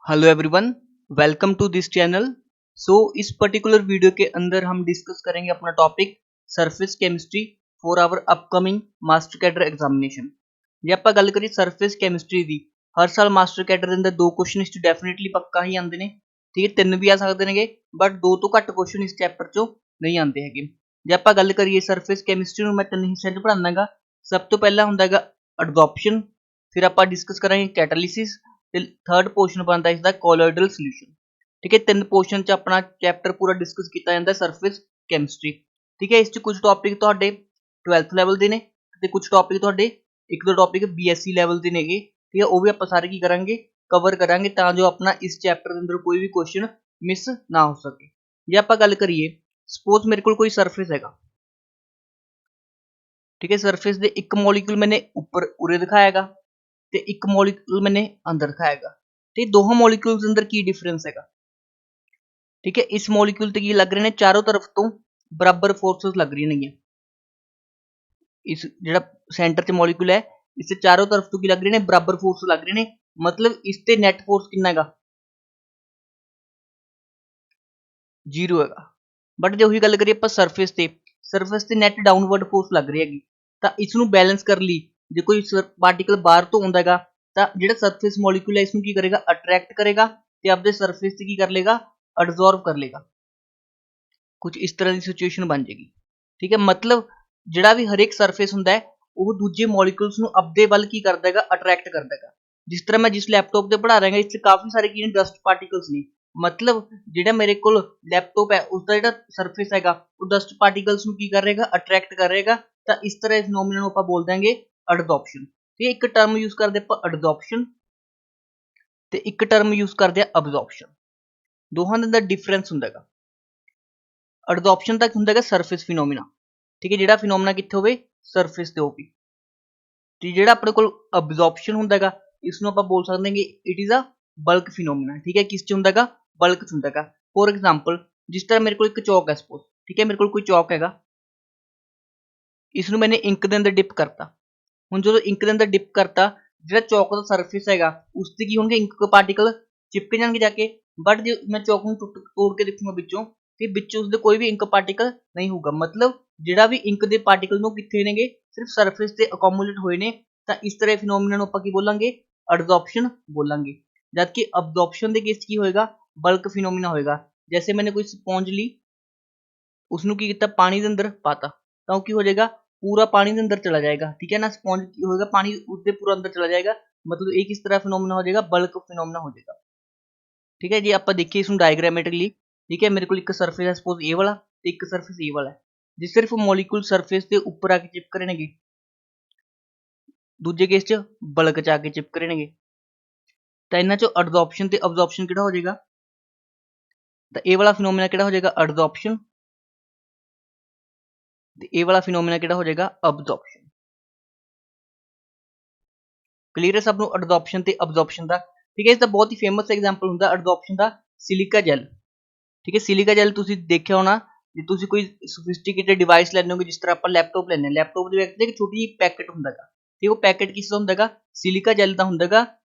Hello everyone, welcome to this channel. इस particular video के अंदर हम डिस्कस करेंगे अपना topic surface chemistry for our upcoming master cadre examination. ਜੇ ਆਪਾਂ ਗੱਲ ਕਰੀਏ ਸਰਫੇਸ ਕੈਮਿਸਟਰੀ ਦੀ, ਹਰ ਸਾਲ ਮਾਸਟਰ ਕੈਡਰ ਦੇ ਅੰਦਰ ਦੋ ਕੁਐਸਚਨ ਇਸ ਚ ਡੈਫੀਨਿਟਲੀ ਪੱਕਾ ਹੀ ਆਉਂਦੇ ਨੇ। ਠੀਕ ਹੈ, ਤਿੰਨ ਵੀ ਆ ਸਕਦੇ ਨੇਗੇ, ਬਟ ਦੋ ਤੋਂ ਘੱਟ ਕੁਐਸਚਨ ਇਸ ਚੈਪਟਰ ਚੋਂ ਨਹੀਂ ਆਉਂਦੇ ਹੈਗੇ। ਜੇ ਆਪਾਂ ਗੱਲ ਕਰੀਏ ਸਰਫੇਸ ਕੈਮਿਸਟਰੀ ਨੂੰ ਮੈਂ ਤਿੰਨ ਹਿੱਸਿਆਂ 'ਚ ਪੜ੍ਹਾਉਂਦਾਗਾ। ਸਭ ਤੋਂ ਪਹਿਲਾਂ ਹੁੰਦਾ ਹੈਗਾ ਐਡਜ਼ੋਰਪਸ਼ਨ, ਫਿਰ ਆਪਾਂ ਡਿਸਕਸ ਕਰਾਂਗੇ ਕੈਟਾਲਿਸਿਸ ਤੇ ਥਰਡ ਪੋਰਸ਼ਨ ਬਣਦਾ ਇਸ ਦਾ ਕੋਲੋਇਡਲ ਸੋਲੂਸ਼ਨ। ਠੀਕ ਹੈ, ਤਿੰਨ ਪੋਰਸ਼ਨ 'ਚ ਆਪਣਾ ਚੈਪਟਰ ਪੂਰਾ ਡਿਸਕਸ ਕੀਤਾ ਜਾਂਦਾ ਸਰਫੇਸ ਕੈਮਿਸਟਰੀ। ਠੀਕ ਹੈ, ਇਸ 'ਚ ਕੁਝ ਟੌਪਿਕ ਤੁਹਾਡੇ 12th ਲੈਵਲ ਦੇ ਨੇ ਤੇ ਕੁਝ ਟੌਪਿਕ ਤੁਹਾਡੇ ਇੱਕ ਦੋ ਟੌਪਿਕ BSc ਲੈਵਲ ਦੇ ਨੇਗੇ। ਠੀਕ ਹੈ, ਉਹ ਵੀ ਆਪਾਂ ਸਾਰੇ ਕੀ ਕਰਾਂਗੇ, ਕਵਰ ਕਰਾਂਗੇ, ਤਾਂ ਜੋ ਆਪਣਾ ਇਸ ਚੈਪਟਰ ਦੇ ਅੰਦਰ ਕੋਈ ਵੀ ਕੁਐਸਚਨ ਮਿਸ ਨਾ ਹੋ ਸਕੇ। ਜੇ ਆਪਾਂ ਗੱਲ ਕਰੀਏ, ਸਪੋਜ਼ ਮੇਰੇ ਕੋਲ ਕੋਈ ਸਰਫੇਸ ਹੈਗਾ। ठीक है, सरफेस ਦੇ ਇੱਕ ਮੋਲੀਕਿਊਲ मैंने ਉੱਪਰ ਉਰੇ ਦਿਖਾਇਆਗਾ ਤੇ ਇੱਕ ਮੋਲੀਕਿਊਲ मैंने ਅੰਦਰ ਦਿਖਾਇਆਗਾ। ਤੇ ਦੋਹਾਂ ਮੋਲੀਕਿਊਲਸ ਅੰਦਰ ਕੀ ਡਿਫਰੈਂਸ ਹੈਗਾ। ਠੀਕ ਹੈ, ਇਸ ਮੋਲੀਕਿਊਲ ਤੇ ਕੀ ਲੱਗ ਰਹੇ ਨੇ, ਚਾਰੋਂ ਤਰਫ ਤੋਂ ਬਰਾਬਰ ਫੋਰਸਸ ਲੱਗ ਰਹੀਆਂ ਨੇਗੀਆਂ। ਇਸ ਜਿਹੜਾ ਸੈਂਟਰ 'ਚ ਮੋਲੀਕਿਊਲ ਹੈ, ਇਸ ਤੇ ਚਾਰੋਂ ਤਰਫ ਤੋਂ ਕੀ ਲੱਗ ਰਹੇ ਨੇ, ਬਰਾਬਰ ਫੋਰਸ ਲੱਗ ਰਹੇ ਨੇ। ਮਤਲਬ ਇਸ ਤੇ ਨੈਟ ਫੋਰਸ ਕਿੰਨਾ ਹੈਗਾ, 0 ਹੈਗਾ। ਬਟ ਜੇ ਉਹੀ ਗੱਲ ਕਰੀਏ ਆਪਾਂ ਸਰਫੇਸ ਤੇ ਨੈਟ ਡਾਊਨਵਰਡ ਫੋਰਸ ਲੱਗ ਰਹੀ ਹੈਗੀ। ਤਾਂ ਇਸ ਨੂੰ ਬੈਲੈਂਸ ਕਰਨ ਲਈ ਜੇ ਕੋਈ ਪਾਰਟੀਕਲ ਬਾਹਰ ਤੋਂ ਆਉਂਦਾ ਹੈਗਾ ਤਾਂ ਜਿਹੜਾ ਸਰਫੇਸ ਮੋਲੀਕਿਊਲ ਹੈ ਇਸ ਨੂੰ ਕੀ ਕਰੇਗਾ, ਅਟਰੈਕਟ ਕਰੇਗਾ ਤੇ ਆਪਦੇ ਸਰਫੇਸ ਤੇ ਕੀ ਕਰ ਲੇਗਾ, ਐਬਜ਼ੌਰਬ ਕਰ ਲੇਗਾ। ਕੁਝ ਇਸ ਤਰ੍ਹਾਂ ਦੀ ਸਿਚੁਏਸ਼ਨ ਬਣ ਜਾਏਗੀ। ਠੀਕ ਹੈ, ਮਤਲਬ ਜਿਹੜਾ ਵੀ ਹਰੇਕ ਸਰਫੇਸ ਹੁੰਦਾ ਹੈ ਉਹ ਦੂਜੇ ਮੋਲੀਕਿਊਲਸ ਨੂੰ ਆਪਦੇ ਵੱਲ ਕੀ ਕਰਦਾ ਹੈਗਾ, ਅਟਰੈਕਟ ਕਰਦਾ ਹੈਗਾ। ਜਿਸ ਤਰ੍ਹਾਂ ਮੈਂ ਜਿਸ ਲੈਪਟਾਪ ਤੇ ਪੜ੍ਹਾ ਰਿਹਾ ਇਸ 'ਚ ਕਾਫੀ ਸਾਰੇ ਕੀ ਨੇ, ਡਸਟ ਪਾਰਟੀਕਲਸ ਨੇ। ਮਤਲਬ ਜਿਹੜਾ ਮੇਰੇ ਕੋਲ ਲੈਪਟਾਪ ਹੈ ਉਸਦਾ ਜਿਹੜਾ ਸਰਫੇਸ ਹੈਗਾ ਉਹ ਡਸਟ ਪਾਰਟੀਕਲਸ ਨੂੰ ਕੀ ਕਰ ਰਹੇਗਾ, ਅਟਰੈਕਟ ਕਰ ਰਹੇਗਾ। ਤਾਂ ਇਸ ਤਰ੍ਹਾਂ ਇਸ ਫੀਨੋਮੀਨਾ ਨੂੰ ਆਪਾਂ ਬੋਲ ਦਾਂਗੇ ਐਡਜ਼ੌਰਪਸ਼ਨ। ਤੇ ਇੱਕ ਟਰਮ ਯੂਜ਼ ਕਰਦੇ ਆਪਾਂ ਐਡਜ਼ੌਰਪਸ਼ਨ ਤੇ ਇੱਕ ਟਰਮ ਯੂਜ਼ ਕਰਦੇ ਆ ਅਬਜ਼ੌਰਪਸ਼ਨ। ਦੋਹਾਂ ਦੇ ਅੰਦਰ ਡਿਫਰੈਂਸ ਹੁੰਦਾ ਹੈਗਾ। ਐਡਜ਼ੌਰਪਸ਼ਨ ਤੱਕ ਹੁੰਦਾ ਹੈਗਾ ਸਰਫੇਸ ਫੀਨੋਮੀਨਾ। ਠੀਕ ਹੈ, ਜਿਹੜਾ ਫੀਨੋਮੀਨਾ ਕਿੱਥੇ ਹੋਵੇ, ਸਰਫੇਸ ਤੇ ਹੋਵੇ। ਤੇ ਜਿਹੜਾ ਆਪਣੇ ਕੋਲ ਅਬਜ਼ੌਰਪਸ਼ਨ ਹੁੰਦਾ ਹੈਗਾ ਇਸ ਨੂੰ ਆਪਾਂ ਬੋਲ ਸਕਦੇ ਹਾਂ ਕਿ it is a bulk phenomena. ਠੀਕ ਹੈ, ਕਿਸ 'ਚ ਹੁੰਦਾ ਹੈਗਾ, ਬਲਕ 'ਚ ਹੁੰਦਾ ਹੈਗਾ। ਫੋਰ ਐਗਜ਼ਾਮਪਲ, ਜਿਸ ਤਰ੍ਹਾਂ ਮੇਰੇ ਕੋਲ ਇੱਕ ਚੌਕ ਹੈ ਸਪੋਜ਼। ਠੀਕ ਹੈ, ਮੇਰੇ ਕੋਲ ਕੋਈ ਚੌਕ ਹੈਗਾ, ਇਸ ਨੂੰ ਮੈंने ਇੰਕ ਦੇ ਅੰਦਰ ਡਿਪ ਕਰਤਾ। ਹੁਣ ਜਦੋਂ ਇੰਕ ਦੇ ਅੰਦਰ ਡਿਪ ਕਰਤਾ, ਜਿਹੜਾ ਚੌਕ ਦਾ ਸਰਫੇਸ ਹੈਗਾ ਉਸ ਤੇ ਕੀ ਹੋਣਗੇ, ਇੰਕ ਪਾਰਟੀਕਲ ਚਿਪਕ ਜਾਣਗੇ ਜਾ ਕੇ। ਬਟ ਜੇ ਮੈਂ ਚੌਕ ਨੂੰ ਤੋੜ ਕੇ ਦੇਖੂੰਗਾ ਵਿੱਚੋਂ ਤੇ ਵਿੱਚ ਉਸਦੇ ਕੋਈ ਵੀ ਇੰਕ ਪਾਰਟੀਕਲ ਨਹੀਂ ਹੋਊਗਾ। ਮਤਲਬ ਜਿਹੜਾ ਵੀ ਇੰਕ ਦੇ ਪਾਰਟੀਕਲ ਨੂੰ ਕਿੱਥੇ ਨੇਗੇ, ਸਿਰਫ ਸਰਫੇਸ ਤੇ ਅਕੋਮੋਲੇਟ ਹੋਏ ਨੇ। ਤਾਂ ਇਸ ਤਰ੍ਹਾਂ ਫਿਨੋਮੀਨਾ ਨੂੰ ਆਪਾਂ ਕੀ ਬੋਲਾਂਗੇ, ਐਡਜ਼ੌਰਪਸ਼ਨ ਬੋਲਾਂਗੇ। ਜਦਕਿ ਅਬਜ਼ੌਰਪਸ਼ਨ ਦੇ ਕੇਸ 'ਚ ਕੀ ਹੋਏਗਾ, ਬਲਕ ਫਿਨੋਮੀਨਾ ਹੋਏਗਾ। ਜੈਸੇ मैंने ਕੋਈ ਸਪੌਂਜ ਲਈ, ਉਸਨੂੰ ਕੀ ਕੀਤਾ, ਪਾਣੀ ਦੇ ਅੰਦਰ ਪਾਤਾ, ਤਾਂ ਉਹ ਕੀ ਹੋ ਜਾਏਗਾ, पूरा पानी के अंदर चला जाएगा। ठीक है ना, स्पॉन्ज की होगा, पानी उसके पूरा अंदर चला जाएगा। मतलब एक इस तरह फिनोमिना हो जाएगा, बल्क फिनोमिना हो जाएगा। ठीक है जी, आप देखिए इसमें डायग्रामेटिकली। ठीक है, मेरे को एक सरफेस है सपोज ए वाला ते एक सरफेस ए वाला है। जिस सिर्फ मॉलिक्यूल सरफेस के ऊपर आके चिपक रहे हैं, दूजे केस च बल्क च आके चिपक रहे हैं। तो इन्हां चो एडजॉर्प्शन ते अब्जॉर्प्शन किहड़ा हो जाएगा, तो ए वाला फिनोमिना किहड़ा हो जाएगा, एडजॉर्प्शन। ये वाला फिनोमिना किहड़ा हो जाएगा, अब्जॉर्प्शन। क्लीयर है सब नूं एडजॉर्प्शन ते अब्जॉर्प्शन दा। ठीक है, इसका बहुत ही फेमस एग्जांपल हुंदा एडजॉर्प्शन दा, सिलिका जैल। ठीक है, सिलिका जैल तुसीं देखिया होना जे तुसीं कोई सोफिस्टिकेटेड डिवाइस लैंदे होगे, जिस तरह आपां लैपटॉप लैंदे, लैपटॉप दे विच एक छोटी जी पैकेट हुंदा गा। ते वो पैकेट किस दा हुंदा गा, सिलिका जैल दा हुंदा गा।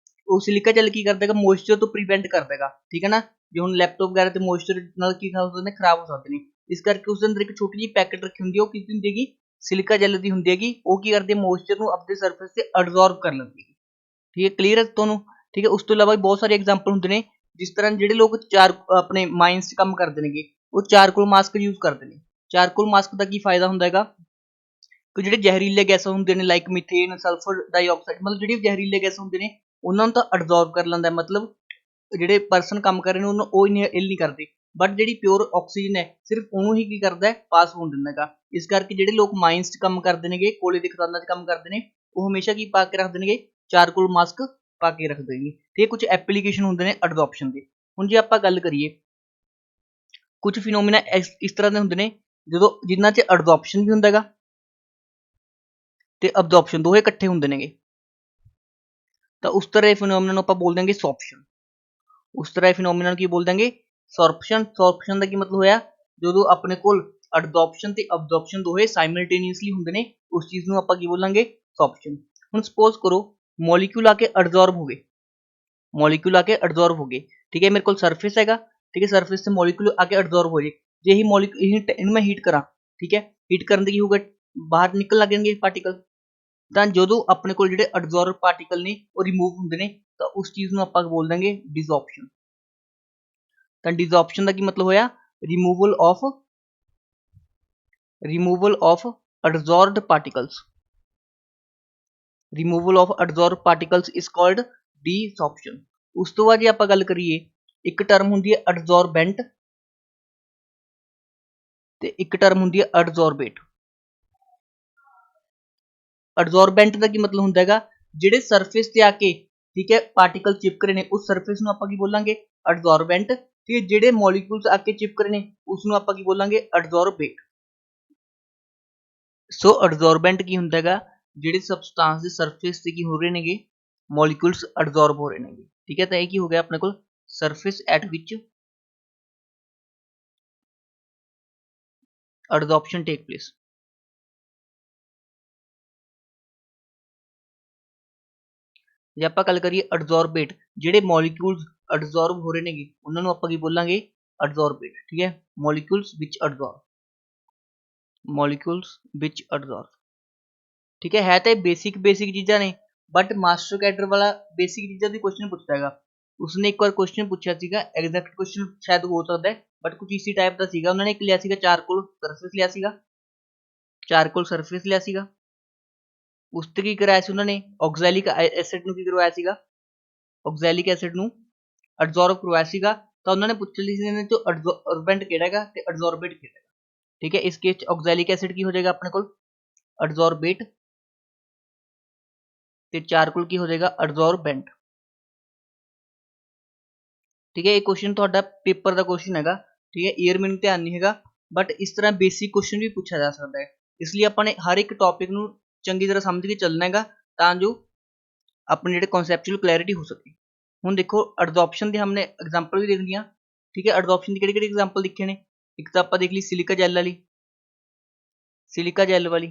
वो सिलिका जैल की करदा गा, मॉइस्चर तो प्रिवेंट करदा गा। ठीक है ना, जे हुण लैपटॉप वगैरह ते मॉइस्चर नाल की हो सकदे ने, खराब हो सकदे ने। इस करके उसदे अंदर एक छोटी जी पैकेट रखी हुंदी है, वो किसदी हुंदी हैगी, सिलिका जैल दी हुंदी हैगी। वो की करदी है, मॉइस्चर नूं अपने सरफेस ते अब्जॉर्ब कर लैंदी है। ठीक है, क्लीयर है ਤੁਹਾਨੂੰ। ठीक है, उस तो इलावा बहुत सारे एग्जाम्पल ਹੁੰਦੇ ਨੇ। जिस तरह ਜਿਹੜੇ ਲੋਕ ਆਪਣੇ ਮਾਈਨਸ 'ਚ ਕੰਮ ਕਰਦੇ ਨੇਗੇ ਉਹ ਚਾਰਕੋਲ ਮਾਸਕ ਯੂਜ਼ ਕਰਦੇ ਨੇ। ਚਾਰਕੋਲ ਮਾਸਕ ਦਾ ਕੀ ਫਾਇਦਾ ਹੁੰਦਾ ਹੈਗਾ, ਕਿ ਜਿਹੜੇ ਜ਼ਹਿਰੀਲੇ ਗੈਸਾਂ ਹੁੰਦੇ ਨੇ ਲਾਈਕ ਮੀਥੇਨ, ਸਲਫਰ ਡਾਈਆਕਸਾਈਡ, ਮਤਲਬ ਜਿਹੜੇ ਜ਼ਹਿਰੀਲੇ ਗੈਸਾਂ ਹੁੰਦੇ ਨੇ ਉਹਨਾਂ ਨੂੰ ਤਾਂ ਅਬਜ਼ੌਰਬ ਕਰ ਲੈਂਦਾ। ਮਤਲਬ ਜਿਹੜੇ ਪਰਸਨ ਕੰਮ ਕਰ ਰਹੇ ਨੇ ਉਹਨੂੰ ਉਹ ਇਨਹੇਲ ਨਹੀਂ ਕਰਦੇ। ਬਟ ਜਿਹੜੀ ਪਿਓਰ ਆਕਸੀਜਨ ਹੈ ਸਿਰਫ ਉਹਨੂੰ ਹੀ ਕੀ ਕਰਦਾ ਹੈ, ਪਾਸ ਹੋਣ ਦਿੰਦਾ ਹੈਗਾ। ਇਸ ਕਰਕੇ ਜਿਹੜੇ ਲੋਕ ਮਾਈਨਸ 'ਚ ਕੰਮ ਕਰਦੇ ਨੇਗੇ, ਕੋਲੇ ਦੇ ਖਦਾਨਾਂ 'ਚ ਕੰਮ ਕਰਦੇ ਨੇ, ਉਹ ਹਮੇਸ਼ਾ ਕੀ ਪਾ ਕੇ ਰੱਖਦੇ ਨੇਗੇ, ਚਾਰਕੋਲ ਮਾਸਕ ਪਾ ਕੇ ਰੱਖਦੇ ਨੇ। ਤੇ ਇਹ ਕੁਝ ਐਪਲੀਕੇਸ਼ਨ ਹੁੰਦੇ ਨੇ ਐਡਜ਼ੌਰਪਸ਼ਨ ਦੇ। ਹੁਣ ਜੇ ਆਪਾਂ ਗੱਲ ਕਰੀਏ, ਕੁਝ ਫਿਨੋਮੀਨਾ ਇਸ ਤਰ੍ਹਾਂ ਦੇ ਹੁੰਦੇ ਨੇ ਜਦੋਂ ਜਿਨ੍ਹਾਂ 'ਚ ਐਡਜ਼ੌਰਪਸ਼ਨ ਵੀ ਹੁੰਦਾ ਹੈਗਾ ਤੇ ਅਬਜ਼ੌਰਪਸ਼ਨ ਦੋਵੇਂ ਇਕੱਠੇ ਹੁੰਦੇ ਨੇਗੇ। ਤਾਂ ਉਸ ਤਰ੍ਹਾਂ ਦੇ ਫਿਨੋਮੀਨਾ ਨੂੰ ਆਪਾਂ ਬੋਲ ਦਾਂਗੇ ਸੌਰਪਸ਼ਨ। ਉਸ ਤਰ੍ਹਾਂ ਦੇ ਫਿਨੋਮੀਨਾ ਨੂੰ ਕੀ ਬੋਲ ਦਾਂਗੇ, ਸੌਰਪਸ਼ਨ। ਸੌਰਪਸ਼ਨ ਦਾ ਕੀ ਮਤਲਬ ਹੋਇਆ, ਜਦੋਂ ਆਪਣੇ ਕੋਲ ਐਡਜ਼ੌਰਪਸ਼ਨ ਤੇ ਅਬਜ਼ੌਰਪਸ਼ਨ ਦੋਵੇਂ ਸਾਈਮਲਟੇਨੀਅਸਲੀ ਹੁੰਦੇ ਨੇ, ਉਸ ਚੀਜ਼ ਨੂੰ ਆਪਾਂ ਕੀ ਬੋਲਾਂਗੇ, ਸੌਰਪਸ਼ਨ। ਹੁਣ ਸਪੋਜ਼ ਕਰੋ ਮੋਲੀਕਿਊਲ ਆ ਕੇ ਐਡਜ਼ੌਰਬ ਹੋ ਗਏ। ਮੋਲੀਕਿਊਲ ਆ ਕੇ ਐਬਜ਼ੌਰਬ ਹੋ ਗਏ। ਠੀਕ ਹੈ, ਮੇਰੇ ਕੋਲ ਸਰਫੇਸ ਹੈਗਾ, ਠੀਕ ਹੈ, ਸਰਫੇਸ ਤੇ ਮੋਲੀਕਿਊਲ ਆ ਕੇ ਐਬਜ਼ੌਰਬ ਹੋ ਜੇ। ਜੇ ਇਹੀ ਮੋਲੀਕਿਊਲ ਇਹਨੂੰ ਮੈਂ ਹੀਟ ਕਰਾਂ, ਠੀਕ ਹੈ, ਹੀਟ ਕਰਨ ਦੇ ਕੀ ਹੋਊਗਾ, ਬਾਹਰ ਨਿਕਲ ਲੱਗਣਗੇ ਪਾਰਟੀਕਲ। ਤਾਂ ਜਦੋਂ ਆਪਣੇ ਕੋਲ ਜਿਹੜੇ ਐਬਜ਼ੌਰਬ ਪਾਰਟੀਕਲ ਨੇ ਉਹ ਰਿਮੂਵ ਹੁੰਦੇ ਨੇ ਤਾਂ ਉਸ ਚੀਜ਼ ਨੂੰ ਆਪਾਂ ਬੋਲ ਦਾਂਗੇ ਡਿਸऑप्शन। ਤਾਂ ਡਿਸऑप्शन ਦਾ ਕੀ ਮਤਲਬ ਹੋਇਆ, removal of adsorbed particles, removal of adsorbed particles is called desorption। ਉਸ ਤੋਂ ਬਾਅਦ ਜੇ ਆਪਾਂ ਗੱਲ ਕਰੀਏ, ਇੱਕ ਟਰਮ ਹੁੰਦੀ ਹੈ adsorbent ਤੇ ਇੱਕ ਟਰਮ ਹੁੰਦੀ ਹੈ adsorbate। adsorbent ਦਾ ਕੀ ਮਤਲਬ ਹੁੰਦਾ ਹੈਗਾ, ਜਿਹੜੇ ਸਰਫੇਸ ਤੇ ਆ ਕੇ, ਠੀਕ ਹੈ, ਪਾਰਟੀਕਲ ਚਿਪਕ ਰਹੇ ਨੇ ਉਸ ਸਰਫੇਸ ਨੂੰ ਆਪਾਂ ਕੀ ਬੋਲਾਂਗੇ, adsorbent। ਤੇ ਜਿਹੜੇ ਮੋਲੀਕਿਊਲਸ ਆ ਕੇ ਚਿਪਕ ਰਹੇ ਨੇ ਉਸ ਨੂੰ ਆਪਾਂ ਕੀ ਬੋਲਾਂਗੇ, adsorbate। ਸੋ ਐਬਜ਼ੌਰਬੈਂਟ ਕੀ ਹੁੰਦਾ ਹੈਗਾ, ਜਿਹੜੇ ਸਬਸਟੈਂਸ ਦੇ ਸਰਫੇਸ ਤੇ ਕੀ ਹੋ ਰਹੇ ਨੇਗੇ, ਮੋਲੀਕਿਊਲਸ ਐਬਜ਼ੌਰਬ ਹੋ ਰਹੇ ਨੇਗੇ। ਠੀਕ ਹੈ, ਤਾਂ ਇਹ ਕੀ ਹੋ ਗਿਆ ਆਪਣੇ ਕੋਲ, surface at which absorption take place. ਜੇ ਆਪਾਂ ਗੱਲ ਕਰੀਏ ਐਬਜ਼ੌਰਬੇਟ, ਜਿਹੜੇ ਮੋਲੀਕਿਊਲਸ ਐਬਜ਼ੌਰਬ ਹੋ ਰਹੇ ਨੇਗੇ ਉਹਨਾਂ ਨੂੰ ਆਪਾਂ ਕੀ ਬੋਲਾਂਗੇ, ਐਬਜ਼ੌਰਬੇਟ। ਠੀਕ ਹੈ, ਮੋਲੀਕਿਊਲਸ ਵਿਚ ਐਬਜ਼ੌਰਬ, ਮੋਲੀਕਿਊਲਸ ਵਿਚ ਐਬਜ਼ੌਰਬ। ਠੀਕ ਹੈ ਤਾਂ ਬੇਸਿਕ ਚੀਜ਼ਾਂ ਨੇ, ਬਟ ਮਾਸਟਰ ਕੈਡਰ ਵਾਲਾ ਬੇਸਿਕ ਚੀਜ਼ਾਂ ਦੀ ਕੁਐਸਚਨ ਪੁੱਛਦਾ ਹੈਗਾ। ਉਸਨੇ ਇੱਕ ਵਾਰ ਕੁਐਸਚਨ ਪੁੱਛਿਆ ਸੀਗਾ, ਐਗਜ਼ੈਕਟ ਕੁਐਸਚਨ ਸ਼ਾਇਦ ਹੋ ਸਕਦਾ ਹੈ ਬਟ ਕੁਝ ਇਸੀ ਟਾਈਪ ਦਾ ਸੀਗਾ। ਉਹਨਾਂ ਨੇ ਇੱਕ ਲਿਆ ਸੀਗਾ ਚਾਰਕੋਲ ਸਰਫੇਸ ਲਿਆ ਸੀਗਾ, ਚਾਰਕੋਲ ਸਰਫੇਸ ਲਿਆ ਸੀਗਾ, ਉਸ ਤੇ ਕੀ ਕਰਾਇਆ ਸੀ ਉਹਨਾਂ ਨੇ, ਆਕਜ਼ੈਲਿਕ ਐਸਿਡ ਨੂੰ ਕੀ ਕਰਵਾਇਆ ਸੀਗਾ, ਆਕਜ਼ੈਲਿਕ ਐਸਿਡ ਨੂੰ ਐਬਜ਼ੌਰਬ ਕਰਵਾਇਆ ਸੀਗਾ। ਤਾਂ ਉਹਨਾਂ ਨੇ ਪੁੱਛ ਲਈ ਸੀ ਇਹਨਾਂ ਚੋਂ ਐਬਜ਼ੌਰਬੈਂਟ ਕਿਹੜਾ ਹੈਗਾ ਤੇ ਐਬਜ਼ੌਰਬੇਟ ਕਿਹੜਾ ਹੈਗਾ। ਠੀਕ ਹੈ, ਇਸ ਕੇਸ ਚ ਆਕਜ਼ੈਲਿਕ ਐਸਿਡ ਕੀ ਹੋ ਜਾਏਗਾ ਆਪਣੇ ਕੋਲ, ਐਬਜ਼ੌਰਬੇਟ, ਤੇ ਚਾਰਕੋਲ ਕੀ ਹੋ ਜਾਏਗਾ, ਐਬਜ਼ੌਰਬੈਂਟ। ਠੀਕ ਹੈ, ਇਹ ਕੁਐਸਚਨ ਤੁਹਾਡਾ ਪੇਪਰ ਦਾ ਕੁਐਸਚਨ ਹੈਗਾ। ਠੀਕ ਹੈ, ਈਅਰ ਮੈਨੂੰ ਧਿਆਨ ਨਹੀਂ ਹੈਗਾ ਬਟ ਇਸ ਤਰ੍ਹਾਂ ਬੇਸਿਕ ਕੁਐਸਚਨ ਵੀ ਪੁੱਛਿਆ ਜਾ ਸਕਦਾ ਹੈ। ਇਸ ਲਈ ਆਪਾਂ ਨੇ ਹਰ ਇੱਕ ਟੌਪਿਕ ਨੂੰ ਚੰਗੀ ਤਰ੍ਹਾਂ ਸਮਝ ਕੇ ਚੱਲਣਾ ਹੈਗਾ ਤਾਂ ਜੋ ਆਪਣੇ ਜਿਹੜੇ ਕਨਸੈਪਚੁਅਲ ਕਲੈਰਿਟੀ ਹੋ ਸਕੇ। ਹੁਣ ਦੇਖੋ ਐਬਜ਼ੌਰਪਸ਼ਨ ਦੇ ਹਮਨੇ ਐਗਜ਼ਾਮਪਲ ਵੀ ਦੇਖ ਲਿਆ। ਠੀਕ ਹੈ, ਐਬਜ਼ੌਰਪਸ਼ਨ ਦੀ ਕਿਹੜੀ ਐਗਜ਼ਾਮਪਲ ਲਿਖੇ ਨੇ, ਇੱਕ ਤਾਂ ਆਪਾਂ ਦੇਖ ਲਈ ਸਿਲਿਕਾ ਜੈਲ ਵਾਲੀ, ਸਿਲਿਕਾ ਜੈਲ ਵਾਲੀ।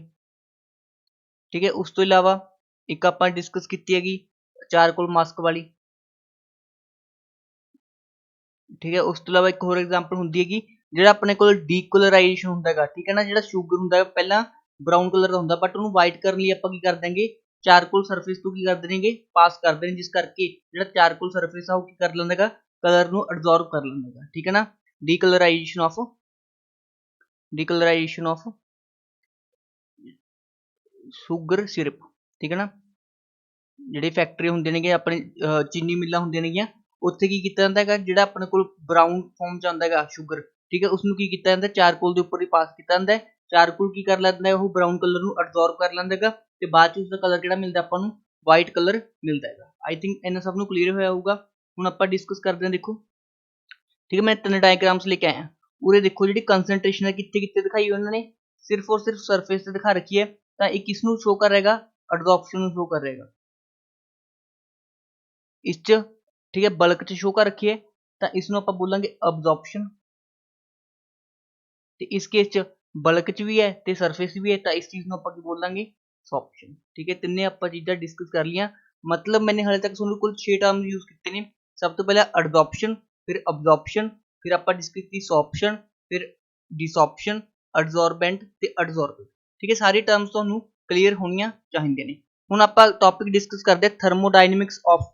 ਠੀਕ ਹੈ, ਉਸ ਤੋਂ ਇਲਾਵਾ ਇੱਕ ਆਪਾਂ ਡਿਸਕਸ ਕੀਤੀ ਹੈਗੀ ਚਾਰਕੋਲ ਮਾਸਕ ਵਾਲੀ। ਠੀਕ ਹੈ, ਉਸ ਤੋਂ ਇਲਾਵਾ ਇੱਕ ਹੋਰ ਐਗਜ਼ਾਮਪਲ ਹੁੰਦੀ ਹੈਗੀ ਜਿਹੜਾ ਆਪਣੇ ਕੋਲ ਡੀਕਲਰਾਈਜੇਸ਼ਨ ਹੁੰਦਾ ਹੈਗਾ। ਠੀਕ ਹੈ ਨਾ, ਜਿਹੜਾ ਸ਼ੂਗਰ ਹੁੰਦਾ ਹੈ ਪਹਿਲਾਂ ਬਰਾਊਨ ਕਲਰ ਦਾ ਹੁੰਦਾ ਬਟ ਉਹਨੂੰ ਵਾਈਟ ਕਰਨ ਲਈ ਆਪਾਂ ਕੀ ਕਰ ਦਾਂਗੇ, ਚਾਰਕੋਲ ਸਰਫੇਸ ਤੋਂ ਕੀ ਕਰ ਦੇਣਗੇ, ਪਾਸ ਕਰ ਦੇਣਗੇ, ਜਿਸ ਕਰਕੇ ਜਿਹੜਾ ਚਾਰਕੋਲ ਸਰਫੇਸ ਆ ਉਹ ਕੀ ਕਰ ਲੈਂਦਾ ਹੈਗਾ, ਕਲਰ ਨੂੰ ਐਬਜ਼ੌਰਬ ਕਰ ਲੈਂਦਾ ਹੈਗਾ। ਠੀਕ ਹੈ ਨਾ, ਡੀਕਲਰਾਈਜੇਸ਼ਨ ਆਫ ਸ਼ੂਗਰ ਸਿਰਪ। ਠੀਕ ਹੈ ਨਾ, ਜਿਹੜੇ ਫੈਕਟਰੀ ਹੁੰਦੇ ਨੇਗੇ ਆਪਣੇ ਚੀਨੀ ਮਿੱਲਾਂ ਹੁੰਦੀਆਂ ਨੇਗੀਆਂ, ਉੱਥੇ ਕੀ ਕੀਤਾ ਜਾਂਦਾ ਹੈਗਾ, ਜਿਹੜਾ ਆਪਣੇ ਕੋਲ ਬਰਾਊਨ ਫਾਰਮ ਚ ਆਉਂਦਾ ਹੈਗਾ ਸ਼ੂਗਰ, ਠੀਕ ਹੈ, ਉਸਨੂੰ ਕੀ ਕੀਤਾ ਜਾਂਦਾ, ਚਾਰਕੋਲ ਦੇ ਉੱਪਰ ਹੀ ਪਾਸ ਕੀਤਾ ਜਾਂਦਾ ਹੈ। ਚਾਰਕੋਲ ਕੀ ਕਰ ਲੈਂਦਾ ਹੈ, ਉਹ ਬਰਾਊਨ ਕਲਰ ਨੂੰ ਐਬਜ਼ੌਰਬ ਕਰ ਲੈਂਦਾ ਹੈਗਾ ਤੇ ਬਾਅਦ ਚ ਉਸਦਾ ਕਲਰ ਕਿਹੜਾ ਮਿਲਦਾ ਆਪਾਂ ਨੂੰ, ਵਾਈਟ ਕਲਰ ਮਿਲਦਾ ਹੈਗਾ। ਆਈ ਥਿੰਕ ਇਹਨਾਂ ਸਭ ਨੂੰ ਕਲੀਅਰ ਹੋਇਆ ਹੋਊਗਾ। ਹੁਣ ਆਪਾਂ ਡਿਸਕਸ ਕਰਦੇ ਹਾਂ, ਦੇਖੋ ਠੀਕ ਹੈ, ਮੈਂ 3 ਡਾਇਗ੍ਰਾਮਸ ਲੈ ਕੇ ਆਇਆ। ਉਰੇ ਦੇਖੋ ਜਿਹੜੀ ਕੰਸਨਟ੍ਰੇਸ਼ਨ ਹੈ ਕਿੱਥੇ ਕਿੱਥੇ ਦਿਖਾਈ ਉਹਨਾਂ ਨੇ, ਸਿਰਫ ਔਰ ਸਿਰਫ ਸਰਫੇਸ ਤੇ ਦਿਖਾ ਰੱਖੀ ਹੈ। ਤਾਂ ਇਹ ਕਿਸ ਨੂੰ ਸ਼ੋ ਕਰ ਰਹੇਗਾ, ਐਬਜ਼ੌਰਪਸ਼ਨ ਨੂੰ ਸ਼ੋ ਕਰ ਰਹੇਗਾ ਇਸ ਚ। ਠੀਕ ਹੈ, ਬਲਕ ਚ ਸ਼ੋ ਕਰ ਰੱਖੀ ਹੈ ਤਾਂ ਇਸ ਨੂੰ ਆਪਾਂ ਬੋਲਾਂਗੇ ਐਬਜ਼ੌਰਪਸ਼ਨ। ਤੇ ਇਸ ਕੇਸ ਚ ਬਲਕ ਚ ਵੀ ਹੈ ਤੇ ਸਰਫੇਸ ਵੀ ਹੈ ਤਾਂ ਇਸ ਚੀਜ਼ ਨੂੰ ਆਪਾਂ ਕੀ ਬੋਲਾਂਗੇ, ਸੌਰਪਸ਼ਨ। ਠੀਕ ਹੈ, ਤਿੰਨੇ ਆਪਾਂ ਚੀਜ਼ਾਂ ਡਿਸਕਸ ਕਰ ਲਈਆਂ। ਮਤਲਬ ਮੈंने ਹਾਲੇ ਤੱਕ ਤੁਹਾਨੂੰ ਕੁੱਲ 6 ਟਰਮ ਯੂਜ਼ ਕੀਤੇ ਨੇ। ਸਭ ਤੋਂ ਪਹਿਲਾਂ ਐਬਜ਼ੌਰਪਸ਼ਨ, ਫਿਰ ਐਬਜ਼ੌਰਪਸ਼ਨ, ਫਿਰ ਆਪਾਂ ਡਿਸਕਸ ਕੀਤੀ ਸੌਰਪਸ਼ਨ, ਫਿਰ ਡਿਸऑप्शन, ਐਬਜ਼ੌਰਬੈਂਟ ਤੇ ਐਬਜ਼ੌਰਬਰ। ਠੀਕ ਹੈ, ਸਾਰੀ ਟਰਮਸ ਤੁਹਾਨੂੰ ਕਲੀਅਰ ਹੋਣੀਆਂ ਚਾਹੀਦੀਆਂ ਨੇ। ਹੁਣ ਆਪਾਂ ਟੌਪਿਕ ਡਿਸਕਸ ਕਰਦੇ ਹਾਂ ਥਰਮੋਡਾਇਨਿਮਿਕਸ ਆਫ।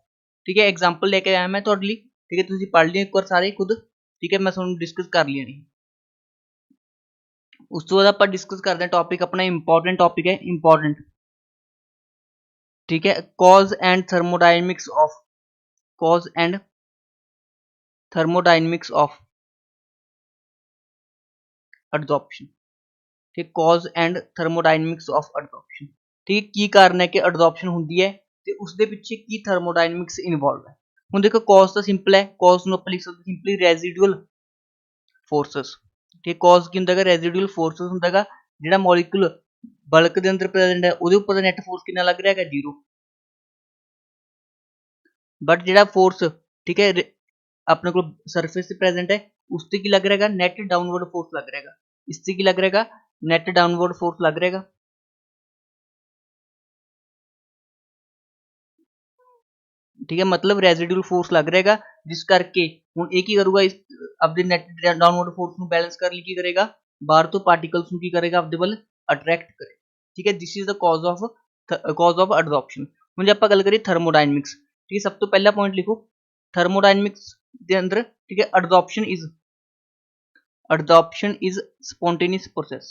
ਠੀਕ ਹੈ, ਐਗਜ਼ਾਮਪਲ ਲੈ ਕੇ ਆਇਆ ਮੈਂ ਤੁਹਾਡੇ ਲਈ। ਠੀਕ ਹੈ, ਤੁਸੀਂ ਪੜ੍ਹ ਲਿਓ ਇੱਕ ਵਾਰ ਸਾਰੇ ਖੁਦ। ਠੀਕ ਹੈ, ਮੈਂ ਤੁਹਾਨੂੰ ਡਿਸਕਸ ਕਰ ਲਿਆ ਨੇ। ਉਸ ਤੋਂ ਬਾਅਦ ਆਪਾਂ ਡਿਸਕਸ ਕਰਦੇ ਹਾਂ ਟੌਪਿਕ ਆਪਣਾ ਇੰਪॉर्टेंट ਟੌਪਿਕ ਹੈ, ਇੰਪॉर्टेंट। ठीक है, cause and thermodynamics of adsorption। ठीक, cause and thermodynamics of adsorption। ठीक, ਕੀ ਕਾਰਨ ਹੈ ਕਿ ਐਡਜ਼ੌਰਪਸ਼ਨ ਹੁੰਦੀ ਹੈ ਤੇ ਉਸ ਦੇ ਪਿੱਛੇ ਕੀ ਥਰਮੋਡਾਇਨਮਿਕਸ ਇਨਵੋਲਵ ਹੈ। ਹੁਣ ਦੇਖੋ cause ਤਾਂ ਸਿੰਪਲ ਹੈ, cause ਨੂੰ ਆਪਾਂ ਲਿਖ ਸਕਦੇ ਸਿੰਪਲੀ ਰੈਜ਼ੀਡੂਅਲ ਫੋਰਸਸ। ਠੀਕ, cause ਕੀ ਹੁੰਦਾ ਹੈਗਾ, ਰੈਜ਼ੀਡੂਅਲ ਫੋਰਸਸ ਹੁੰਦਾ ਹੈਗਾ। ਜਿਹੜਾ ਮੋਲੀਕੂਲ ਬਲਕ ਦੇ ਅੰਦਰ ਪ੍ਰੈਜ਼ੈਂਟ ਹੈ ਉਹਦੇ ਉੱਪਰ ਦਾ ਨੈਟ ਫੋਰਸ ਕਿੰਨਾ ਲੱਗ ਰਿਹਾ ਹੈਗਾ, 0। ਬਟ ਜਿਹੜਾ ਫੋਰਸ, ਠੀਕ ਹੈ, ਆਪਣੇ ਕੋਲ ਸਰਫੇਸ ਤੇ ਪ੍ਰੈਜ਼ੈਂਟ ਹੈ ਉਸ ਤੇ ਕੀ ਲੱਗ ਰਿਹਾ ਹੈਗਾ, ਨੈਟ ਡਾਊਨਵਰਡ ਫੋਰਸ ਲੱਗ ਰਿਹਾ ਹੈਗਾ। ਇਸ ਤੇ ਕੀ ਲੱਗ ਰਿਹਾ ਹੈਗਾ, ਨੈਟ ਡਾਊਨਵਰਡ ਫੋਰਸ ਲੱਗ ਰਿਹਾ ਹੈਗਾ। ठीक है, मतलब रेजिडुअल फोर्स लग रहेगा, जिस करके ਹੁਣ ਇਹ ਕੀ ਕਰੂਗਾ, ਇਸ ਆਪਦੇ ਨੈਟ ਡਾਊਨਵਰਡ ਫੋਰਸ ਨੂੰ ਬੈਲੈਂਸ ਕਰਨ ਲਈ ਕੀ ਕਰੇਗਾ, ਬਾਹਰ ਤੋਂ ਪਾਰਟੀਕਲਸ ਨੂੰ ਕੀ ਕਰੇਗਾ, ਆਪਦੇ ਵੱਲ ਅਟਰੈਕਟ ਕਰੇ। ਠੀਕ ਹੈ, this is the cause of ਅਡਜ਼ੋਰਪਸ਼ਨ। ਹੁਣ ਜੇ ਆਪਾਂ ਗੱਲ ਕਰੀਏ ਥਰਮੋਡਾਇਨਮਿਕਸ, ਠੀਕ ਹੈ, ਸਭ ਤੋਂ ਪਹਿਲਾ ਪੁਆਇੰਟ ਲਿਖੋ ਥਰਮੋਡਾਇਨਮਿਕਸ ਦੇ ਅੰਦਰ, ਠੀਕ ਹੈ, adsorption is spontaneous process.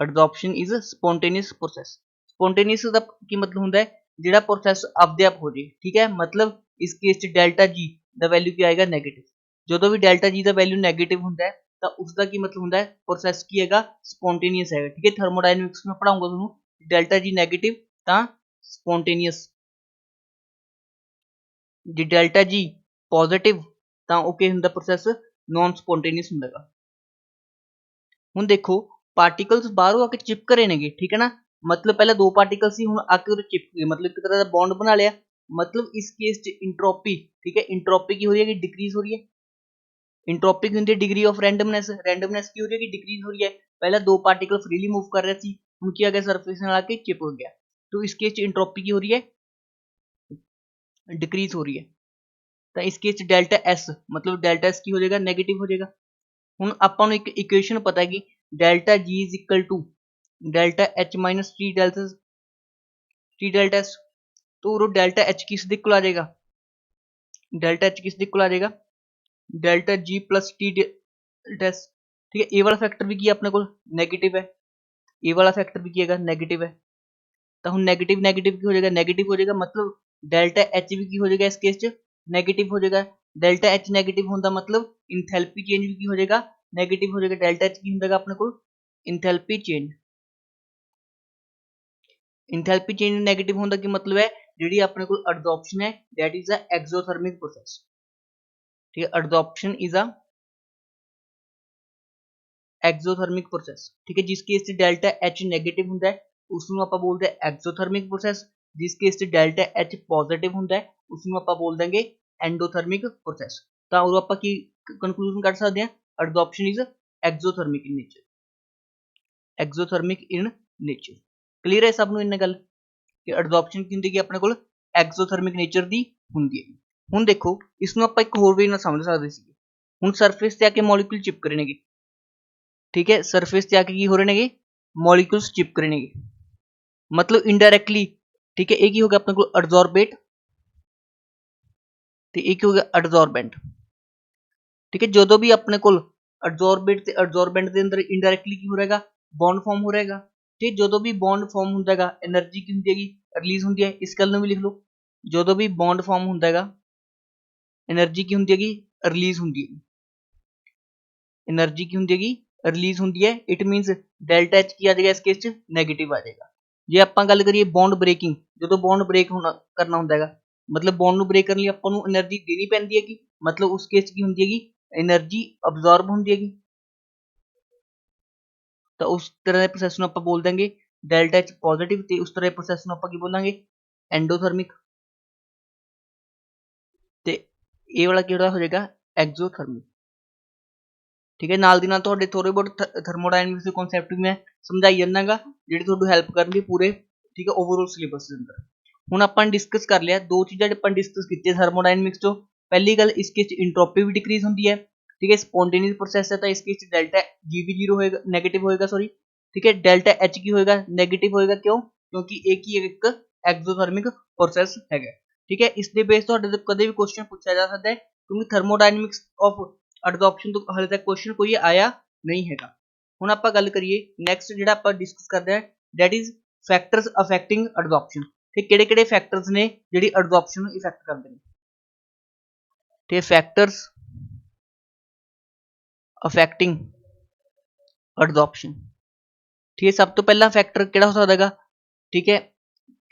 Adsorption is spontaneous process. Spontaneous ਦਾ ਕੀ ਮਤਲਬ ਹੁੰਦਾ ਹੈ, ਜਿਹੜਾ ਪ੍ਰੋਸੈਸ ਆਪਦੇ ਆਪ ਹੋ ਜੇ। ਠੀਕ ਹੈ, ਮਤਲਬ ਇਸ ਕੇਸ 'ਚ ਡੈਲਟਾ ਜੀ ਦਾ ਵੈਲਿਊ ਕੀ ਆਏਗਾ, ਨੈਗੇਟਿਵ। ਜਦੋਂ ਵੀ ਡੈਲਟਾ ਜੀ ਦਾ ਵੈਲਿਊ ਨੈਗੇਟਿਵ ਹੁੰਦਾ ਹੈ ਤਾਂ ਉਸਦਾ ਕੀ ਮਤਲਬ ਹੁੰਦਾ ਹੈ, ਪ੍ਰੋਸੈਸ ਕੀ ਹੈਗਾ, ਸਪੋਂਟੇਨੀਅਸ ਹੈਗਾ। ਠੀਕ ਹੈ, ਥਰਮੋਡਾਇਨਮਿਕਸ में ਪੜਾਉਂਗਾ ਤੁਹਾਨੂੰ, ਡੈਲਟਾ ਜੀ ਨੈਗੇਟਿਵ ਤਾਂ ਸਪੋਂਟੇਨੀਅਸ, ਜੇ ਡੈਲਟਾ ਜੀ ਪੋਜ਼ਿਟਿਵ ਤਾਂ ਉਹ ਕੀ ਹੁੰਦਾ, ਪ੍ਰੋਸੈਸ ਨॉन ਸਪੋਂਟੇਨੀਅਸ ਹੁੰਦਾ ਹੈਗਾ। ਹੁਣ ਦੇਖੋ ਪਾਰਟੀਕਲਸ ਬਾਹਰੋਂ ਆ ਕੇ ਚਿਪਕ ਰਹੇ ਨੇਗੇ, ਠੀਕ ਹੈ ਨਾ, मतलब पहले दो पार्टिकल सी, हुण आके उहदे चिपक गए, मतलब एक तरह का बॉन्ड बना लिया। मतलब इस केस च इंट्रोपी, ठीक है, इंट्रोपी की हो रही है कि डिक्रीज हो रही है, इंट्रोपी की होती है डिग्री ऑफ रैंडमनेस, रैंडमनेस की हो रही है कि डिक्रीज हो रही है। पहले दो पार्टिकल फ्रीली मूव कर रहे थे, हुण की आ गया, सरफेस नाल आके चिपक गया, तो इस केस च इंट्रोपी की हो रही है, डिक्रीज हो रही है। तो इस केस च डेल्टा एस, मतलब डेल्टा एस की हो जाएगा, नेगेटिव हो जाएगा। हुण आपां नूं एक इक्वेशन पता है कि delta G is equal to delta H minus T delta S, तो वो डेल्टा एच किस दिक् को आ जाएगा, डेल्टा एच किस दिक् को आ जाएगा, delta G plus T delta S. ठीक है, ए वाला फैक्टर भी किया अपने को नेगेटिव है, ए वाला फैक्टर भी किएगा नेगेटिव है, तो हम नेगेटिव नेगेटिव की हो जाएगा, नेगेटिव हो जाएगा, मतलब डेल्टा एच भी की हो जाएगा, इस केस च नेगेटिव हो जाएगा। डेल्टा एच नेगेटिव होता मतलब इंथैल्पी चेंज भी की हो जाएगा, नेगेटिव हो जाएगा। डेल्टा एच की होगा अपने को enthalpy change, enthalpy change negative होने का मतलब है जी अपने को एडजॉर्प्शन है, that is a exothermic process. ठीक है, adsorption is a exothermic process. ठीक है, जिस केस डेल्टा एच नेगेटिव होंगे उसनों आपां बोलते हैं एक्सोथर्मिक प्रोसेस, जिस केस डेल्टा एच पॉजिटिव होंगे उसनों आपां बोल देंगे एंडोथर्मिक प्रोसेस। तो उदों आपां की कंक्लूजन कढ सकते हैं, adsorption is exothermic in nature, exothermic in nature. Clear है सब नूं इन्ने गल कि एडजॉर्प्शन की होंगी अपने को एक्सोथर्मिक नेचर की होंगी है। हुण देखो इसनूं आपां एक होर वे नाल समझ सकदे सी, हुण सरफेस ते आके मॉलिक्यूल चिपक रहे नेगे। ठीक है, सरफेस ते आके की हो रहे नेगे, मॉलिक्यूल्स चिपक रहे नेगे, मतलब इनडायरेक्टली। ठीक है, एक ही हो गया अपने को एडजॉर्बेट ते एक हो गया एडजॉर्बेंट। ठीक है, जो भी अपने को एडजॉर्बेट ते एडजॉर्बेंट के अंदर इनडायरेक्टली की हो रहेगा, बॉन्ड फॉर्म हो रहेगा। ठीक, जो भी बॉन्ड फॉर्म होंदा है एनर्जी की होंगी रिलीज होंगी है, इस गल भी लिख लो, जो भी बॉन्ड फॉर्म होंदा है एनर्जी की होंगी है रिलीज होंगी है, एनर्जी की होंगी है रिलीज होंगी है। इट मीनस डेल्टा एच की आ जाएगा, इस केस च नैगेटिव आ जाएगा। जे आपां गल करिए बॉन्ड ब्रेकिंग, जो बॉन्ड ब्रेक होना करना होंदा है, मतलब बॉन्ड नूं ब्रेक करने आपां नूं एनर्जी देनी पैंदी है, मतलब उस केस की होंगी है एनर्जी अब्जॉर्ब होंदी है। तो उस तरह के प्रोसैस नूं आपां बोल देंगे डेल्टा एच पॉजिटिव, तो उस तरह के प्रोसैस नूं आपां की बोलांगे एंडोथर्मिक, ते ये वाला किहड़ा हो जाएगा एक्सोथर्मिक। ठीक है, नाल दी नाल तुहाडे थोड़े बहुत थर्मोडायनामिक्स के कॉन्सैप्ट भी मैं समझाई जाना गा, जिहड़े तुहानूं हैल्प करनगे पूरे। ठीक है, ओवरऑल सिलेबस के अंदर हुण आपां डिस्कस कर लिया, दो चीज़ां आपां डिस्कस कीतियां थर्मोडायनामिक्स चों। पहली गल, इस केस इंट्रोपी भी डिक्रीज होंदी है। ठीक है, स्पॉन्टेनियस प्रोसैस है तो इस केस डेल्टा जी भी जीरो होएगा, नेगेटिव होएगा, सॉरी। ठीक है, डेल्टा एच की होएगा नेगेटिव होएगा, क्यों, क्योंकि एक ही एक एक्सोथर्मिक प्रोसैस हैगा। ठीक है, इस दे बेस तुहाडे ते कदे भी क्वेश्चन पूछा जा सकता है, क्योंकि थर्मोडायनामिक्स ऑफ एडजॉर्प्शन तो हाले तक क्वेश्चन कोई आया नहीं हैगा। हुण आपां गल करिए नैक्सट जिहड़ा आपां डिस्कस करदे हैं, that is factors affecting adsorption. ठीक, किहड़े-किहड़े फैक्टर्स ने जिहड़ी एडजॉर्प्शन नूं इफेक्ट करदे ने। ठीक, फैक्टर्स अफेक्टिंग एडजॉर्प्शन। ठीक है, सब तो पहला फैक्टर किहड़ा हो सकदा हैगा, ठीक है,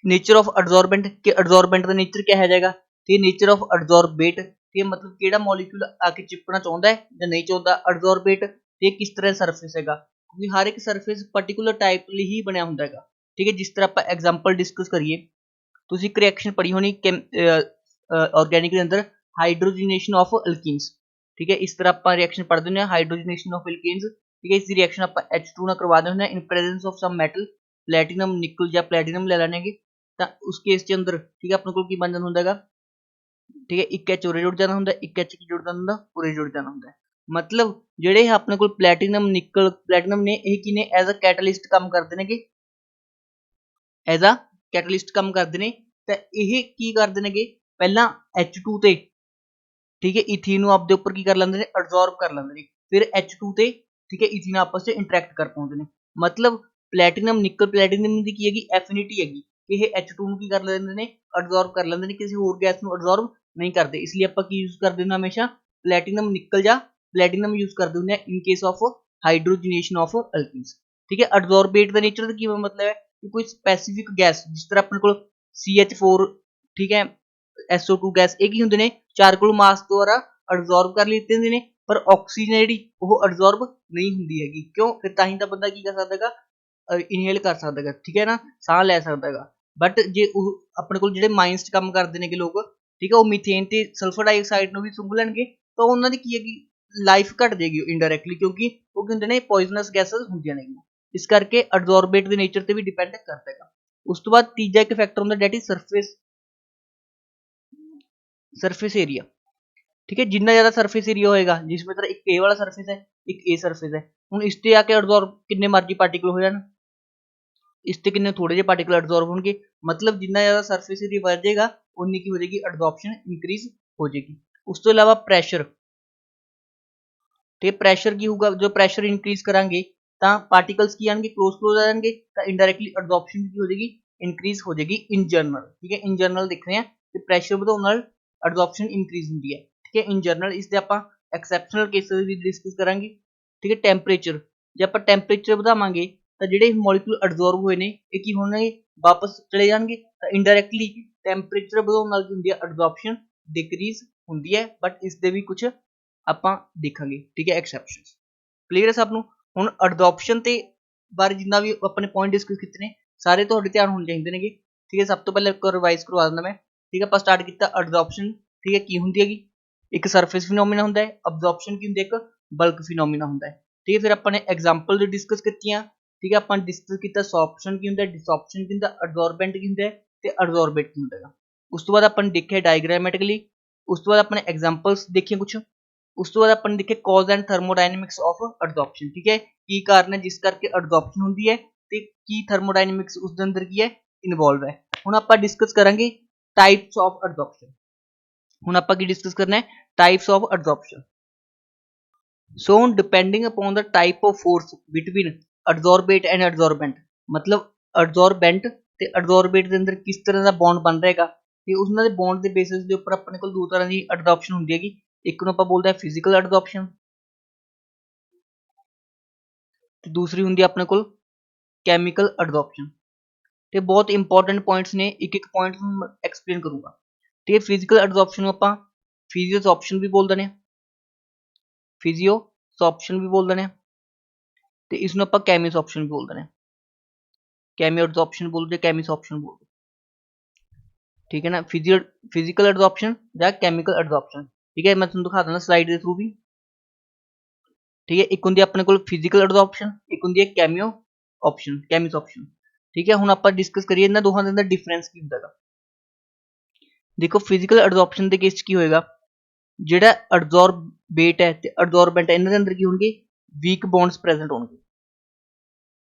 नेचर ऑफ एडजॉर्बेंट, कि एडजॉर्बेंट का नेचर क्या है जाएगा। ठीक, नेचर ऑफ एडजॉर्बेट, ठीक है, मतलब किहड़ा मॉलिक्यूल आके चिपकना चाहुंदा है या नहीं चाहुंदा। एडजॉर्बेट ते किस तरह सरफेस हैगा, क्योंकि हर एक सरफेस पर्टिकुलर टाइप ਲਈ ही ਬਣਿਆ ਹੁੰਦਾ हैगा। ठीक है, जिस तरह ਆਪਾਂ एग्जांपल डिस्कस करिए, ਤੁਸੀਂ एक रिएक्शन पढ़ी होनी ऑर्गेनिक के अंदर हाइड्रोजनेशन ऑफ एल्कीन्स। ठीक है, इस तरह ਆਪਾਂ रिएक्शन पढ़ते हैं हाइड्रोजनेशन ऑफ एल्कीन्स। ठीक है, इस रिएक्शन ਆਪਾਂ H2 ਨਾਲ करवा देते हैं in presence of some metal, platinum nickel या प्लैटिनम ले लेंगे। ਤਾਂ ਉਸ ਕੇਸ ਦੇ ਅੰਦਰ ਠੀਕ ਹੈ ਆਪਣੇ ਕੋਲ ਕੀ ਬਣ ਜਾਂਦਾ ਹੁੰਦਾ ਹੈਗਾ, ਠੀਕ ਹੈ ਇੱਕ H ਉਰੇ ਜੁੜ ਜਾਣਾ ਹੁੰਦਾ, ਇੱਕ H ਕੀ ਜੁੜ ਜਾਣਾ ਹੁੰਦਾ, ਉਰੇ ਜੁੜ ਜਾਣਾ ਹੁੰਦਾ। ਮਤਲਬ ਜਿਹੜੇ ਆਪਣੇ ਕੋਲ ਪਲੈਟੀਨਮ ਨਿਕਲ ਪਲੈਟੀਨਮ ਨੇ ਇਹ ਕੀ ਨੇ ਐਜ਼ ਅ ਕੈਟਲਿਸਟ ਕੰਮ ਕਰਦੇ ਨੇਗੇ, ਐਜ਼ ਅ ਕੈਟਲਿਸਟ ਕੰਮ ਕਰਦੇ ਨੇ। ਤਾਂ ਇਹ ਕੀ ਕਰਦੇ ਨੇਗੇ, ਪਹਿਲਾਂ H2 ਤੇ ਠੀਕ ਹੈ ਇਥੀਨ ਨੂੰ ਆਪਦੇ ਉੱਪਰ ਕੀ ਕਰ ਲੈਂਦੇ ਨੇ, ਅਬਜ਼ੌਰਬ ਕਰ ਲੈਂਦੇ ਨੇ, ਫਿਰ H2 ਤੇ ਠੀਕ ਹੈ ਇਥੀਨ ਆਪਸ ਚ ਇੰਟਰੈਕਟ ਕਰ ਪਾਉਂਦੇ ਨੇ। ਮਤਲਬ ਪਲੈਟੀਨਮ ਨਿਕਲ ਪਲੈਟੀਨਮ ਦੀ ਕੀ ਹੈਗੀ, ਐਫਿਨਿਟੀ ਹੈਗੀ, ਇਹ H2 ਨੂੰ ਕੀ ਕਰ ਲੈਂਦੇ ਨੇ, ਅਬਜ਼ੌਰਬ ਕਰ ਲੈਂਦੇ ਨੇ, ਕਿਸੇ ਹੋਰ ਗੈਸ ਨੂੰ ਅਬਜ਼ੌਰਬ ਨਹੀਂ ਕਰਦੇ। ਇਸ ਲਈ ਆਪਾਂ ਕੀ ਯੂਜ਼ ਕਰਦੇ ਹੁੰਦੇ ਹਮੇਸ਼ਾ, ਪਲੈਟੀਨਮ ਨਿਕਲ ਜਾਂ ਪਲੈਟੀਨਮ ਯੂਜ਼ ਕਰਦੇ ਹੁੰਦੇ ਆ ਇਨ ਕੇਸ ਆਫ ਹਾਈਡਰੋਜਨੇਸ਼ਨ ਆਫ ਅਲਕੀਨਸ। ਠੀਕ ਹੈ ਅਬਜ਼ੌਰਬੇਟ ਦਾ ਨੇਚਰ ਦਾ ਕੀ ਮਤਲਬ ਹੈ ਕਿ ਕੋਈ ਸਪੈਸੀਫਿਕ ਗੈਸ, ਜਿਸ ਤਰ੍ਹਾਂ ਆਪਣੇ ਕੋਲ CH4 ਠੀਕ ਹੈ SO2 ਗੈਸ, ਇਹ ਕੀ ਹੁੰਦੇ ਨੇ, ਚਾਰਕੋਲ ਮਾਸ ਦੁਆਰਾ ਅਬਜ਼ੌਰਬ ਕਰ ਲਿੱਤੇ ਹੁੰਦੇ ਨੇ, ਪਰ ਆਕਸੀਜਨ ਜਿਹੜੀ ਉਹ ਅਬਜ਼ੌਰਬ ਨਹੀਂ ਹੁੰਦੀ ਹੈਗੀ। ਕਿਉਂ, ਫਿਰ ਤਾਂ ਹੀ ਤਾਂ ਬੰਦਾ ਕੀ ਕਰ ਸਕਦਾ ਹੈਗਾ, ਇਨਹੇਲ ਕਰ ਸਕਦਾ ਹੈਗਾ, ਠੀਕ ਹੈ ਨਾ, ਸਾਹ ਲੈ ਸਕਦਾ ਹੈਗਾ। ਬਟ ਜੇ ਉਹ ਆਪਣੇ ਕੋਲ ਜਿਹੜੇ ਮਾਈਨਸ 'ਚ ਕੰਮ ਕਰਦੇ ਨੇਗੇ ਲੋਕ, ਠੀਕ ਹੈ ਉਹ ਮੀਥੇਨ ਤੇ ਸਲਫਰ ਡਾਈਆਕਸਾਈਡ ਨੂੰ ਵੀ ਸੁੰਘ ਲੈਣਗੇ, ਤਾਂ ਉਹਨਾਂ ਦੀ ਕੀ ਹੈਗੀ ਲਾਈਫ ਘਟ ਜਾਏਗੀ ਇਨਡਾਇਰੈਕਟਲੀ, ਕਿਉਂਕਿ ਉਹ ਕੀ ਹੁੰਦੇ ਨੇ ਪੋਇਜ਼ਨਸ ਗੈਸਸ ਹੁੰਦੀਆਂ ਨੇਗੀਆਂ। ਇਸ ਕਰਕੇ ਅਬਜ਼ੌਰਬੇਟ ਦੇ ਨੇਚਰ ਤੇ ਵੀ ਡਿਪੈਂਡ ਕਰਦਾ ਹੈਗਾ। ਉਸ ਤੋਂ ਬਾਅਦ ਤੀਜਾ ਇੱਕ ਫੈਕਟਰ ਹੁੰਦਾ ਡੈਟ ਇਜ਼ ਸਰਫੇਸ ਏਰੀਆ। ठीक है जितना ज़्यादा सरफेस एरिया होएगा, जिसमें तरह एक ए वाला सरफेस है एक ए सरफेस है, ਹੁਣ ਇਸ ਤੇ ਆ ਕੇ ਅਬਜ਼ੌਰਬ ਕਿੰਨੇ ਮਰਜ਼ੀ ਪਾਰਟੀਕਲ ਹੋ ਜਾਣ, ਇਸ ਤੇ ਕਿੰਨੇ ਥੋੜੇ ਜਿਹੇ ਪਾਰਟੀਕਲ ਅਬਜ਼ੌਰਬ ਹੋਣਗੇ। ਮਤਲਬ ਜਿੰਨਾ ਜ਼ਿਆਦਾ ਸਰਫੇਸ ਏਰੀਆ ਵੱਧ ਜਾਏਗਾ ਉਨੀ ਕੀ ਹੋ ਜਾਏਗੀ, ਅਬਜ਼ੌਰਪਸ਼ਨ ਇਨਕਰੀਜ਼ ਹੋ ਜਾਏਗੀ। ਉਸ ਤੋਂ ਇਲਾਵਾ ਪ੍ਰੈਸ਼ਰ, ਤੇ ਪ੍ਰੈਸ਼ਰ ਕੀ ਹੋਊਗਾ, ਜੋ ਪ੍ਰੈਸ਼ਰ ਇਨਕਰੀਜ਼ ਕਰਾਂਗੇ ਤਾਂ ਪਾਰਟੀਕਲਸ ਕੀ ਆਣਗੇ, ਕਲੋਜ਼ ਆ ਜਾਣਗੇ, ਤਾਂ ਇਨਡਾਇਰੈਕਟਲੀ ਅਬਜ਼ੌਰਪਸ਼ਨ ਕੀ ਹੋ ਜਾਏਗੀ, ਇਨਕਰੀਜ਼ ਹੋ ਜਾਏਗੀ ਇਨ ਜਨਰਲ। ਠੀਕ ਹੈ ਇਨ ਜਨਰਲ ਦੇਖ ਰਹੇ ਹਾਂ ਕਿ ਪ੍ਰੈਸ਼ਰ ਵਧਾਉਣ ਨਾਲ ਅਬਜ਼ੌਰਪਸ਼ਨ ਇਨਕਰੀਜ਼ ਹੁੰਦੀ ਹੈ। ठीक है इन जनरल इसके ਆਪਾਂ एक्सेप्शनल केसेस भी डिस्कस करांगे। ठीक है टेंपरेचर, ਜੇ ਆਪਾਂ ਟੈਂਪਰੇਚਰ ਵਧਾਵਾਂਗੇ ਤਾਂ ਜਿਹੜੇ ਮੋਲੀਕਿਊਲ ਅਬਜ਼ੌਰਬ ਹੋਏ ਨੇ ਇਹ ਕੀ ਹੋਣਗੇ, ਵਾਪਸ ਚਲੇ ਜਾਣਗੇ, ਤਾਂ ਇਨਡਾਇਰੈਕਟਲੀ ਟੈਂਪਰੇਚਰ ਵਧਾਉਣ ਨਾਲ ਕੀ ਹੁੰਦੀ ਹੈ, ਅਬਜ਼ੌਰਪਸ਼ਨ ਡਿਕਰੀਜ਼ ਹੁੰਦੀ ਹੈ। ਬਟ ਇਸ ਦੇ ਵੀ ਕੁਝ ਆਪਾਂ ਦੇਖਾਂਗੇ, ਠੀਕ ਹੈ ਐਕਸੈਪਸ਼ਨਸ। ਕਲੀਅਰ ਹੈ ਸਭ ਨੂੰ। ਹੁਣ ਅਬਜ਼ੌਰਪਸ਼ਨ ਤੇ ਬਾਰੇ ਜਿੰਨਾ ਵੀ ਆਪਣੇ ਪੁਆਇੰਟ ਡਿਸਕਸ ਕੀਤੇ ਨੇ ਸਾਰੇ ਤੁਹਾਡੇ ਧਿਆਨ ਹੋਣੇ ਚਾਹੀਦੇ ਨੇਗੇ। ਠੀਕ ਹੈ ਸਭ ਤੋਂ ਪਹਿਲਾਂ ਇੱਕ ਰਿਵਾਈਜ਼ ਕਰਵਾ ਦਿੰਦਾ ਮੈਂ। ਠੀਕ ਹੈ ਆਪਾਂ ਸਟਾਰਟ ਕੀਤਾ ਅਬਜ਼ੌਰਪਸ਼ਨ, ਠੀਕ ਹੈ ਕੀ ਹੁੰਦੀ ਹੈਗੀ, ਇੱਕ ਸਰਫੇਸ ਫਿਨੋਮੀਨਾ ਹੁੰਦਾ ਹੈ। ਅਬਜ਼ੌਰਪਸ਼ਨ ਕੀ ਹੁੰਦੀ ਹੈ, ਇੱਕ ਬਲਕ ਫਿਨੋਮੀਨਾ ਹੁੰਦਾ ਹੈ। ਠੀਕ ਹੈ ਫਿਰ ਆਪਾਂ ਨੇ ਐਗਜ਼ਾਮਪਲ ਡਿਸਕਸ ਕੀਤੀਆਂ। ਠੀਕ ਹੈ ਆਪਾਂ ਡਿਸਕਸ ਕੀਤਾ ਸੌਰਪਸ਼ਨ ਕੀ ਹੁੰਦਾ, ਡਿਸੌਰਪਸ਼ਨ ਕੀ ਹੁੰਦਾ, ਅਬਜ਼ੌਰਬੈਂਟ ਕੀ ਹੁੰਦਾ ਤੇ ਅਬਜ਼ੌਰਬੇਟ ਕੀ ਹੁੰਦਾ ਹੈ। ਉਸ ਤੋਂ ਬਾਅਦ ਆਪਾਂ ਨੇ ਦੇਖਿਆ ਡਾਇਗ੍ਰਾਮੈਟਿਕਲੀ। ਉਸ ਤੋਂ ਬਾਅਦ ਆਪਾਂ ਨੇ ਐਗਜ਼ਾਮਪਲਸ ਦੇਖੀਆਂ ਕੁਝ। ਉਸ ਤੋਂ ਬਾਅਦ ਆਪਾਂ ਨੇ ਦੇਖਿਆ ਕੌਜ਼ ਐਂਡ ਥਰਮੋਡਾਇਨੈਮਿਕਸ ਆਫ ਅਬਜ਼ੌਰਪਸ਼ਨ। ਠੀਕ ਹੈ ਕੀ ਕਾਰਨ ਹੈ ਜਿਸ ਕਰਕੇ ਅਬਜ਼ੌਰਪਸ਼ਨ ਹੁੰਦੀ ਹੈ ਤੇ ਕੀ ਥਰਮੋਡਾਇਨੈਮਿਕਸ ਉਸ ਦੇ ਅੰਦਰ ਕੀ ਹੈ ਇਨਵੋਲਵ ਹੈ। ਹੁਣ ਆਪਾਂ ਡਿਸਕਸ ਕਰਾਂਗੇ ਟਾਈਪਸ ਆਫ ਅਬਜ਼ੌਰਪਸ਼ਨ। ਹੁਣ ਆਪਾਂ ਕੀ ਡਿਸਕਸ ਕਰਨਾ ਹੈ, types of absorption. So depending upon the type of force between absorbate and absorbent, ਮਤਲਬ ਅਬਜ਼ੌਰਬੈਂਟ ਤੇ ਅਬਜ਼ੌਰਬੇਟ ਦੇ ਅੰਦਰ ਕਿਸ ਤਰ੍ਹਾਂ ਦਾ ਬੌਂਡ ਬਣ ਰਿਹਾ ਹੈਗਾ, ਤੇ ਉਹਨਾਂ ਦੇ ਬੌਂਡ ਦੇ ਬੇਸਿਸ ਦੇ ਉੱਪਰ ਆਪਣੇ ਕੋਲ ਦੋ ਤਰ੍ਹਾਂ ਦੀ ਅਬਜ਼ੌਰਪਸ਼ਨ ਹੁੰਦੀ ਹੈਗੀ। ਇੱਕ ਨੂੰ ਆਪਾਂ ਬੋਲਦੇ ਹਾਂ ਫਿਜ਼ੀਕਲ ਅਬਜ਼ੌਰਪਸ਼ਨ ਤੇ ਦੂਸਰੀ ਹੁੰਦੀ ਹੈ ਆਪਣੇ ਕੋਲ ਕੈਮੀਕਲ ਅਬਜ਼ੌਰਪਸ਼ਨ। ਤੇ ਬਹੁਤ ਇੰਪੋਰਟੈਂਟ ਪੁਆਇੰਟਸ ਨੇ, ਇੱਕ ਇੱਕ ਪੁਆਇੰਟ ਨੂੰ ਐਕਸਪਲੇਨ ਕਰੂੰਗਾ। ਤੇ ਫਿਜ਼ੀਕਲ ਅਬਜ਼ੌਰਪਸ਼ਨ ਨੂੰ ਆਪਾਂ ਫਿਜ਼ੀਓਸੌਰਪਸ਼ਨ ਵੀ ਬੋਲ ਦਿੰਦੇ ਹਾਂ, ਫਿਜ਼ੀਓਸੌਰਪਸ਼ਨ ਵੀ ਬੋਲ ਦਿੰਦੇ ਹਾਂ, ਤੇ ਇਸ ਨੂੰ ਆਪਾਂ ਕੈਮੀਸੌਰਪਸ਼ਨ ਵੀ ਬੋਲ ਦਿੰਦੇ ਹਾਂ। ਕੈਮੀ ਅਬਜ਼ੌਰਪਸ਼ਨ ਬੋਲਦੇ, ਕੈਮੀਸੌਰਪਸ਼ਨ ਬੋਲਦੇ। ਠੀਕ ਹੈ ਨਾ, ਫਿਜ਼ੀਕਲ ਅਬਜ਼ੌਰਪਸ਼ਨ ਜਾਂ ਕੈਮੀਕਲ ਅਬਜ਼ੌਰਪਸ਼ਨ। ਠੀਕ ਹੈ ਮੈਂ ਤੁਹਾਨੂੰ ਦਿਖਾ ਦਿੰਦਾ ਸਲਾਈਡ ਦੇ ਥਰੂ ਵੀ। ਠੀਕ ਹੈ ਇੱਕ ਹੁੰਦੀ ਆਪਣੇ ਕੋਲ ਫਿਜ਼ੀਕਲ ਅਬਜ਼ੌਰਪਸ਼ਨ, ਇੱਕ ਹੁੰਦੀ ਹੈ ਕੈਮੀਸੌਰਪਸ਼ਨ। ਠੀਕ ਹੈ ਹੁਣ ਆਪਾਂ ਡਿਸਕਸ ਕਰੀਏ ਇਹਨਾਂ ਦੋਹਾਂ ਦੇ ਅੰਦਰ ਡਿਫਰੈਂਸ ਕੀ ਹੁੰਦਾ ਹੈਗਾ। ਦੇਖੋ ਫਿਜ਼ੀਕਲ ਅਬਜ਼ੌਰਪਸ਼ਨ ਦੇ ਕੇਸ 'ਚ ਕੀ ਹੋਏਗਾ, ਜਿਹੜਾ ਅਬਜ਼ੌਰਬੇਟ ਹੈ ਤੇ ਅਬਜ਼ੌਰਬੈਂਟ ਹੈ ਇਹਨਾਂ ਦੇ ਅੰਦਰ ਕੀ ਹੋਣਗੇ, ਵੀਕ ਬੌਂਡਸ ਪ੍ਰੈਜ਼ੈਂਟ ਹੋਣਗੇ।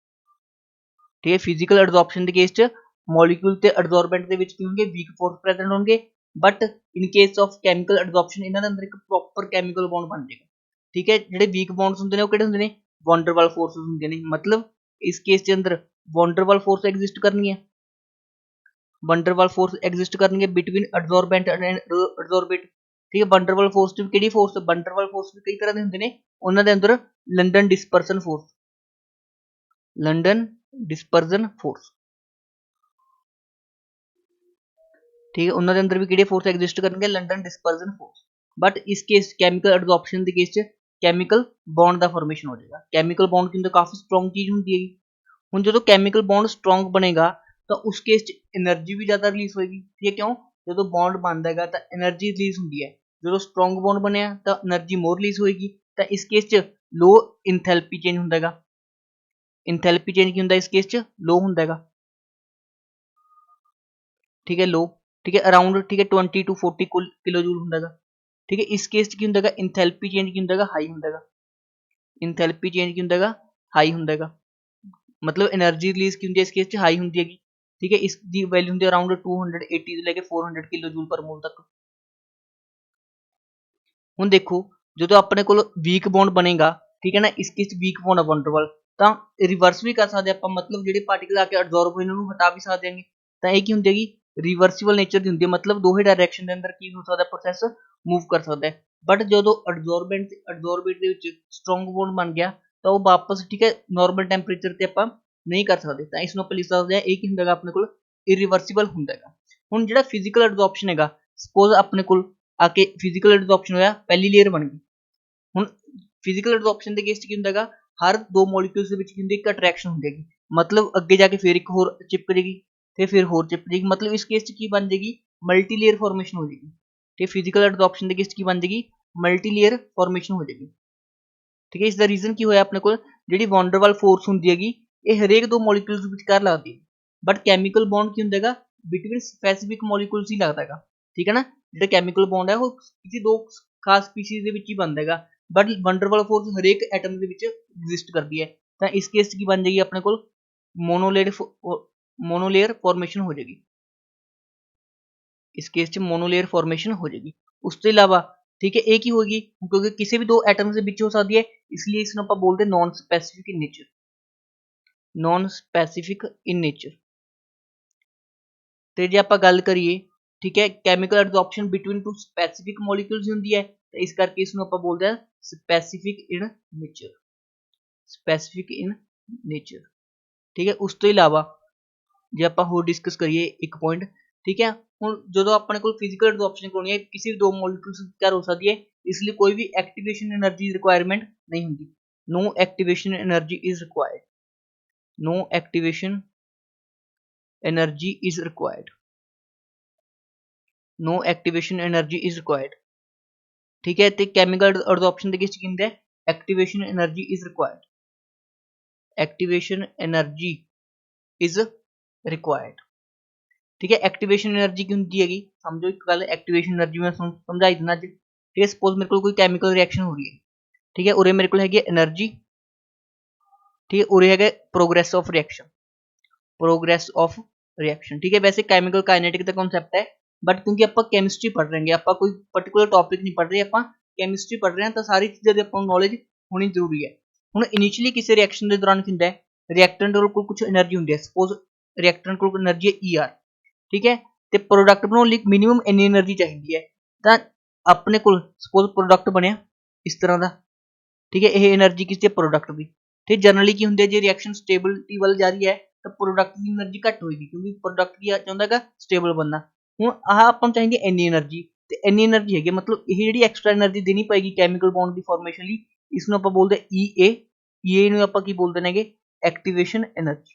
ਠੀਕ ਹੈ ਫਿਜ਼ੀਕਲ ਅਬਜ਼ੌਰਪਸ਼ਨ ਦੇ ਕੇਸ 'ਚ ਮੋਲੀਕਿਊਲ ਤੇ ਅਬਜ਼ੌਰਬੈਂਟ ਦੇ ਵਿੱਚ ਕੀ ਹੋਣਗੇ, ਵੀਕ ਫੋਰਸ ਪ੍ਰੈਜ਼ੈਂਟ ਹੋਣਗੇ। But in case of chemical absorption ਇਹਨਾਂ ਦੇ ਅੰਦਰ ਇੱਕ ਪ੍ਰੋਪਰ ਕੈਮੀਕਲ ਬੌਂਡ ਬਣ ਜਾਏਗਾ। ਠੀਕ ਹੈ ਜਿਹੜੇ ਵੀਕ ਬੌਂਡਸ ਹੁੰਦੇ ਨੇ ਉਹ ਕਿਹੜੇ ਹੁੰਦੇ ਨੇ, ਵੌਂਡਰਵਾਲ ਫੋਰਸਿਸ ਹੁੰਦੇ ਨੇ। ਮਤਲਬ ਇਸ ਕੇਸ ਦੇ ਅੰਦਰ ਵੌਂਡਰਵਾਲ ਫੋਰਸ ਐਗਜ਼ਿਸਟ ਕਰਨੀ ਹੈ, ਵੰਡਰਵਾਲ ਫੋਰਸ ਐਗਜ਼ਿਸਟ ਕਰਨਗੇ ਬਿਟਵੀਨ ਅਬਜ਼ੌਰਬੈਂਟ ਐਂਡ ਅਬਜ਼ੌਰਬੇਟ। ਠੀਕ ਹੈ ਵੰਡਰਵਾਲ ਫੋਰਸ ਦੀ ਕਿਹੜੀ ਫੋਰਸ, ਵੰਡਰਵਾਲ ਫੋਰਸ ਵੀ ਕਈ ਤਰ੍ਹਾਂ ਦੇ ਹੁੰਦੇ ਨੇ। ਉਹਨਾਂ ਦੇ ਅੰਦਰ ਲੰਡਨ ਡਿਸਪਰਸਨ ਫੋਰਸ, ਲੰਡਨ ਡਿਸਪਰਜ਼ਨ ਫੋਰਸ। ਠੀਕ ਹੈ ਉਹਨਾਂ ਦੇ ਅੰਦਰ ਵੀ ਕਿਹੜੀ ਫੋਰਸ ਐਗਜ਼ਿਸਟ ਕਰਨਗੇ, ਲੰਡਨ ਡਿਸਪਰਜ਼ਨ ਫੋਰਸ। ਬਟ ਇਸ ਕੇਸ ਕੈਮੀਕਲ ਅਬਜ਼ੌਰਪਸ਼ਨ ਦੇ ਕੇਸ 'ਚ ਕੈਮੀਕਲ ਬੌਂਡ ਦਾ ਫਾਰਮੇਸ਼ਨ ਹੋ ਜਾਏਗਾ। ਕੈਮੀਕਲ ਬੌਂਡ ਕਿੰਨਾ ਕਾਫੀ ਸਟਰੋਂਗ ਚੀਜ਼ ਹੁੰਦੀ ਹੈਗੀ। ਹੁਣ ਜਦੋਂ ਕੈਮੀਕਲ ਬੌਂਡ ਸਟਰੋਂਗ ਬਣੇਗਾ ਤਾਂ ਉਸ ਕੇਸ 'ਚ એનર્ਜੀ ਵੀ ਜ਼ਿਆਦਾ ਰਿਲੀਜ਼ ਹੋਏਗੀ। ਠੀਕ ਹੈ ਕਿਉਂ, ਜਦੋਂ ਬੌਂਡ ਬਣਦਾ ਹੈਗਾ ਤਾਂ એનર્ਜੀ ਰਿਲੀਜ਼ ਹੁੰਦੀ ਹੈ। ਜਦੋਂ ਸਟਰੋਂਗ ਬੌਂਡ ਬਣਿਆ ਤਾਂ એનર્ਜੀ ਮੋਰ ਰਿਲੀਜ਼ ਹੋਏਗੀ। ਤਾਂ ਇਸ ਕੇਸ 'ਚ ਲੋ ਇੰਥੈਲਪੀ ਚੇਂਜ ਹੁੰਦਾ ਹੈਗਾ। ਇੰਥੈਲਪੀ ਚੇਂਜ ਕੀ ਹੁੰਦਾ ਇਸ ਕੇਸ 'ਚ, ਲੋ ਹੁੰਦਾ ਹੈਗਾ। ठीक है लो, ठीक है अराउंड, ठीक है 20 to 40 किलो जूल ਹੁੰਦਾਗਾ। ठीक है इस केस ਕੀ ਹੁੰਦਾਗਾ ਇੰਥੈਲਪੀ ਚੇਂਜ ਕੀ ਹੁੰਦਾਗਾ ਹਾਈ ਹੁੰਦਾਗਾ, ਇੰਥੈਲਪੀ ਚੇਂਜ ਕੀ ਹੁੰਦਾਗਾ ਹਾਈ ਹੁੰਦਾਗਾ, मतलब एनर्जी रिलीज की ਹੁੰਦੀ ਹੈ ਇਸ ਕੇਸ 'ਚ ਹਾਈ ਹੁੰਦੀ ਹੈਗੀ। ठीक है इसकी वैल्यू ਹੁੰਦੀ ਅਰਾਊंड 280 ਤੋਂ ਲੈ ਕੇ 400 ਕਿਲੋ ਜੂਲ ਪਰ ਮੋਲ ਤੱਕ। ਹੁਣ ਦੇਖੋ ਜਦੋਂ ਆਪਣੇ ਕੋਲ ਵੀਕ ਬੌਂਡ ਬਣੇਗਾ, ਠੀਕ ਹੈ ਨਾ, ਇਸ ਕੇਸ 'ਚ ਵੀਕ ਬੌਂਡ ਆ ਵੰਡਰਵਾਲ, ਤਾਂ ਰਿਵਰਸ ਵੀ ਕਰ ਸਕਦੇ ਆਪਾਂ, मतलब ਜਿਹੜੇ ਪਾਰਟੀਕਲ ਆ ਕੇ ਅਬਜ਼ੌਰਬ ਹੋਏ ਇਹਨਾਂ ਨੂੰ ਹਟਾ ਵੀ ਸਕਦੇ ਹੈਗੇ। ਤਾਂ ਇਹ ਕੀ ਹੁੰਦੀ ਹੈਗੀ ਰਿਵਰਸੀਬਲ ਨੇਚਰ ਦੀ ਹੁੰਦੀ ਹੈ, मतलब ਦੋਹੇ ਡਾਇਰੈਕਸ਼ਨ ਦੇ ਅੰਦਰ ਕੀ ਹੋ ਸਕਦਾ ਪ੍ਰੋਸੈਸ मूव कर सकता है। बट जो एडजॉर्बेंट ਦੇ ਵਿੱਚ ਸਟਰੋਂਗ ਬੌਂਡ ਬਣ ਗਿਆ ਤਾਂ ਉਹ ਵਾਪਸ, ਠੀਕ ਹੈ, ਨਾਰਮਲ ਟੈਂਪਰੇਚਰ ਤੇ ਆਪਾਂ ਨਹੀਂ ਕਰ ਸਕਦੇ, ਤਾਂ ਇਸ ਨੂੰ ਆਪਾਂ ਲਿਖ ਸਕਦੇ ਹਾਂ ਇਹ ਕੀ ਹੁੰਦਾ ਹੈਗਾ ਆਪਣੇ ਕੋਲ ਇਰੀਵਰਸੀਬਲ ਹੁੰਦਾ ਹੈਗਾ। ਹੁਣ ਜਿਹੜਾ ਫਿਜ਼ੀਕਲ ਐਡਜ਼ੌਰਪਸ਼ਨ ਹੈਗਾ, ਸਪੋਜ਼ ਆਪਣੇ ਕੋਲ ਆ ਕੇ ਫਿਜ਼ੀਕਲ ਐਡਜ਼ੌਰਪਸ਼ਨ ਹੋਇਆ, ਪਹਿਲੀ ਲੇਅਰ ਬਣ ਗਈ। ਹੁਣ ਫਿਜ਼ੀਕਲ ਐਡਜ਼ੌਰਪਸ਼ਨ ਦੇ ਕੇਸ 'ਚ ਕੀ ਹੁੰਦਾ ਹੈਗਾ ਹਰ ਦੋ ਮੋਲੀਕਿਊਲਸ ਦੇ ਵਿੱਚ ਕੀ ਹੁੰਦੀ ਇੱਕ ਅਟਰੈਕਸ਼ਨ ਹੁੰਦੀ ਹੈਗੀ, मतलब ਅੱਗੇ ਜਾ ਕੇ ਫਿਰ ਇੱਕ ਹੋਰ ਚਿਪਕ ਜੇਗੀ ਤੇ ਫਿਰ ਹੋਰ ਚਿਪਕ ਜੇਗੀ, मतलब ਇਸ ਕੇਸ 'ਚ ਕੀ ਬਣ ਜੇਗੀ ਮਲਟੀ ਲੇਅਰ ਫਾਰਮੇਸ਼ਨ ਹੋ ਜੇਗੀ। ਤੇ ਫਿਜ਼ੀਕਲ ਐਡਜ਼ੌਰਪਸ਼ਨ ਦੇ ਕੇਸ 'ਚ ਕੀ ਬਣ ਜੇਗੀ ਮਲਟੀ ਲੇਅਰ ਫਾਰਮੇਸ਼ਨ ਹੋ ਜੇਗੀ। ਠੀਕ ਹੈ ਇਸ ਦਾ ਰੀਜ਼ਨ ਕੀ ਹੋਇਆ ਆਪਣੇ ਕੋਲ ਜਿਹੜੀ ਵੰਡਰਵਾਲ ਫੋਰਸ ਹੁੰਦੀ ਹੈਗੀ ਇਹ ਹਰੇਕ ਦੋ ਮੋਲੀਕਿਊਲਸ ਵਿਚਕਾਰ ਲੱਗਦੀ ਹੈ, ਬਟ ਕੈਮੀਕਲ ਬੌਂਡ ਕੀ ਹੁੰਦਾ ਹੈਗਾ ਬਿਟਵੀਨ ਸਪੈਸੀਫਿਕ ਮੋਲੀਕਿਊਲਸ ਹੀ ਲੱਗਦਾ ਹੈਗਾ। ਠੀਕ ਹੈ ਨਾ, ਜਿਹੜਾ ਕੈਮੀਕਲ ਬੌਂਡ ਹੈ ਉਹ ਕਿਸੇ ਦੋ ਖਾਸ ਸਪੀਸੀਜ਼ ਦੇ ਵਿੱਚ ਹੀ ਬਣਦਾ ਹੈਗਾ, ਬਟ ਵੰਡਰਵਾਲ ਫੋਰਸ ਹਰੇਕ ਐਟਮ ਦੇ ਵਿੱਚ ਐਗਜ਼ਿਸਟ ਕਰਦੀ ਹੈ। ਤਾਂ ਇਸ ਕੇਸ 'ਚ ਕੀ ਬਣ ਜਾਏਗੀ ਆਪਣੇ ਕੋਲ ਮੋਨੋਲੇਅਰ ਫਾਰਮੇਸ਼ਨ ਹੋ ਜਾਏਗੀ, ਇਸ ਕੇਸ 'ਚ ਮੋਨੋਲੇਅਰ ਫਾਰਮੇਸ਼ਨ ਹੋ ਜਾਏਗੀ। ਉਸ ਤੋਂ ਇਲਾਵਾ ठीक है एक ही होगी क्योंकि किसी भी दो एटम्स के बीच हो सकती है, इसलिए इसमें आप बोलते हैं non specific in nature, non specific in nature. तो जे आप गल करिए, ठीक है, chemical adsorption between two specific molecules होंगी है, तो इस करके इसमें आप बोलते हैं specific in nature, specific in nature. ठीक है उस तो इलावा जे आप होर डिस्कस करिए एक पॉइंट, ठीक है, ਹੁਣ ਜਦੋਂ ਆਪਣੇ ਕੋਲ ਫਿਜ਼ੀਕਲ ਐਡਜ਼ੌਰਪਸ਼ਨ ਕਰਨੀ ਹੈ ਕਿਸੇ ਵੀ ਦੋ ਮੋਲੀਕਿਊਲਸ ਵਿਚਕਾਰ ਹੋ ਸਕਦੀ ਹੈ, ਇਸ ਲਈ ਕੋਈ ਵੀ ਐਕਟੀਵੇਸ਼ਨ એનર્ਜੀ ਰਿਕੁਆਇਰਮੈਂਟ ਨਹੀਂ ਹੁੰਦੀ, no activation energy is required, no activation energy is required, no activation energy is required. ठीक है, तो केमिकल एडजॉर्प्शन ਦੇ ਕਿਸ ਕਹਿੰਦੇ activation energy is required, activation energy is required. ठीक है एक्टिवेशन एनर्जी की होंगी हैगी, समझो एक गल एक्टिवेशन एनर्जी मैं समझाई देना अज। ठीक है सपोज मेरे को कोई केमिकल रिएक्शन हो रही है, ठीक है उरे मेरे को हैगी एनर्जी, ठीक है उरे है progress of reaction, progress of reaction. ठीक है वैसे केमिकल काइनेटिक का कॉन्सैप्ट है, बट क्योंकि आप केमिस्ट्री पढ़ रहे हैं, आप कोई पर्टिकुलर टॉपिक नहीं पढ़ रहे, आप केमिस्ट्री पढ़ रहे हैं, तो सारी चीज़ों की आपको नॉलेज होनी जरूरी है। हुण इनिशियली किसी रिएक्शन के दौरान की रिएक्टेंट को कुछ एनर्जी होंगी है, सपोज रिएक्टेंट को एनर्जी है ER, ठीक है, तो प्रोडक्ट बनाने लिए मिनिमम इन्नी एनर्जी चाहिए है, तो अपने को सपोज प्रोडक्ट बनया इस तरह का, ठीक है यह एनर्जी किसी प्रोडक्ट की। ठीक जनरली की होंगे जो रिएक्शन स्टेबिलिटी वाल जा रही है तो प्रोडक्ट की एनर्जी घट होगी, क्योंकि प्रोडक्ट की चाहता है स्टेबल बनना। हूँ आह आप चाहिए इन्नी एनर्जी, तो इन्नी एनर्जी है, मतलब ये जी एक्सट्रा एनर्जी देनी पेगी कैमिकल बॉन्ड की फॉर्मेशन लिए, इसनों आप बोलते EA आप बोलते हैं एक्टिवेशन एनर्जी,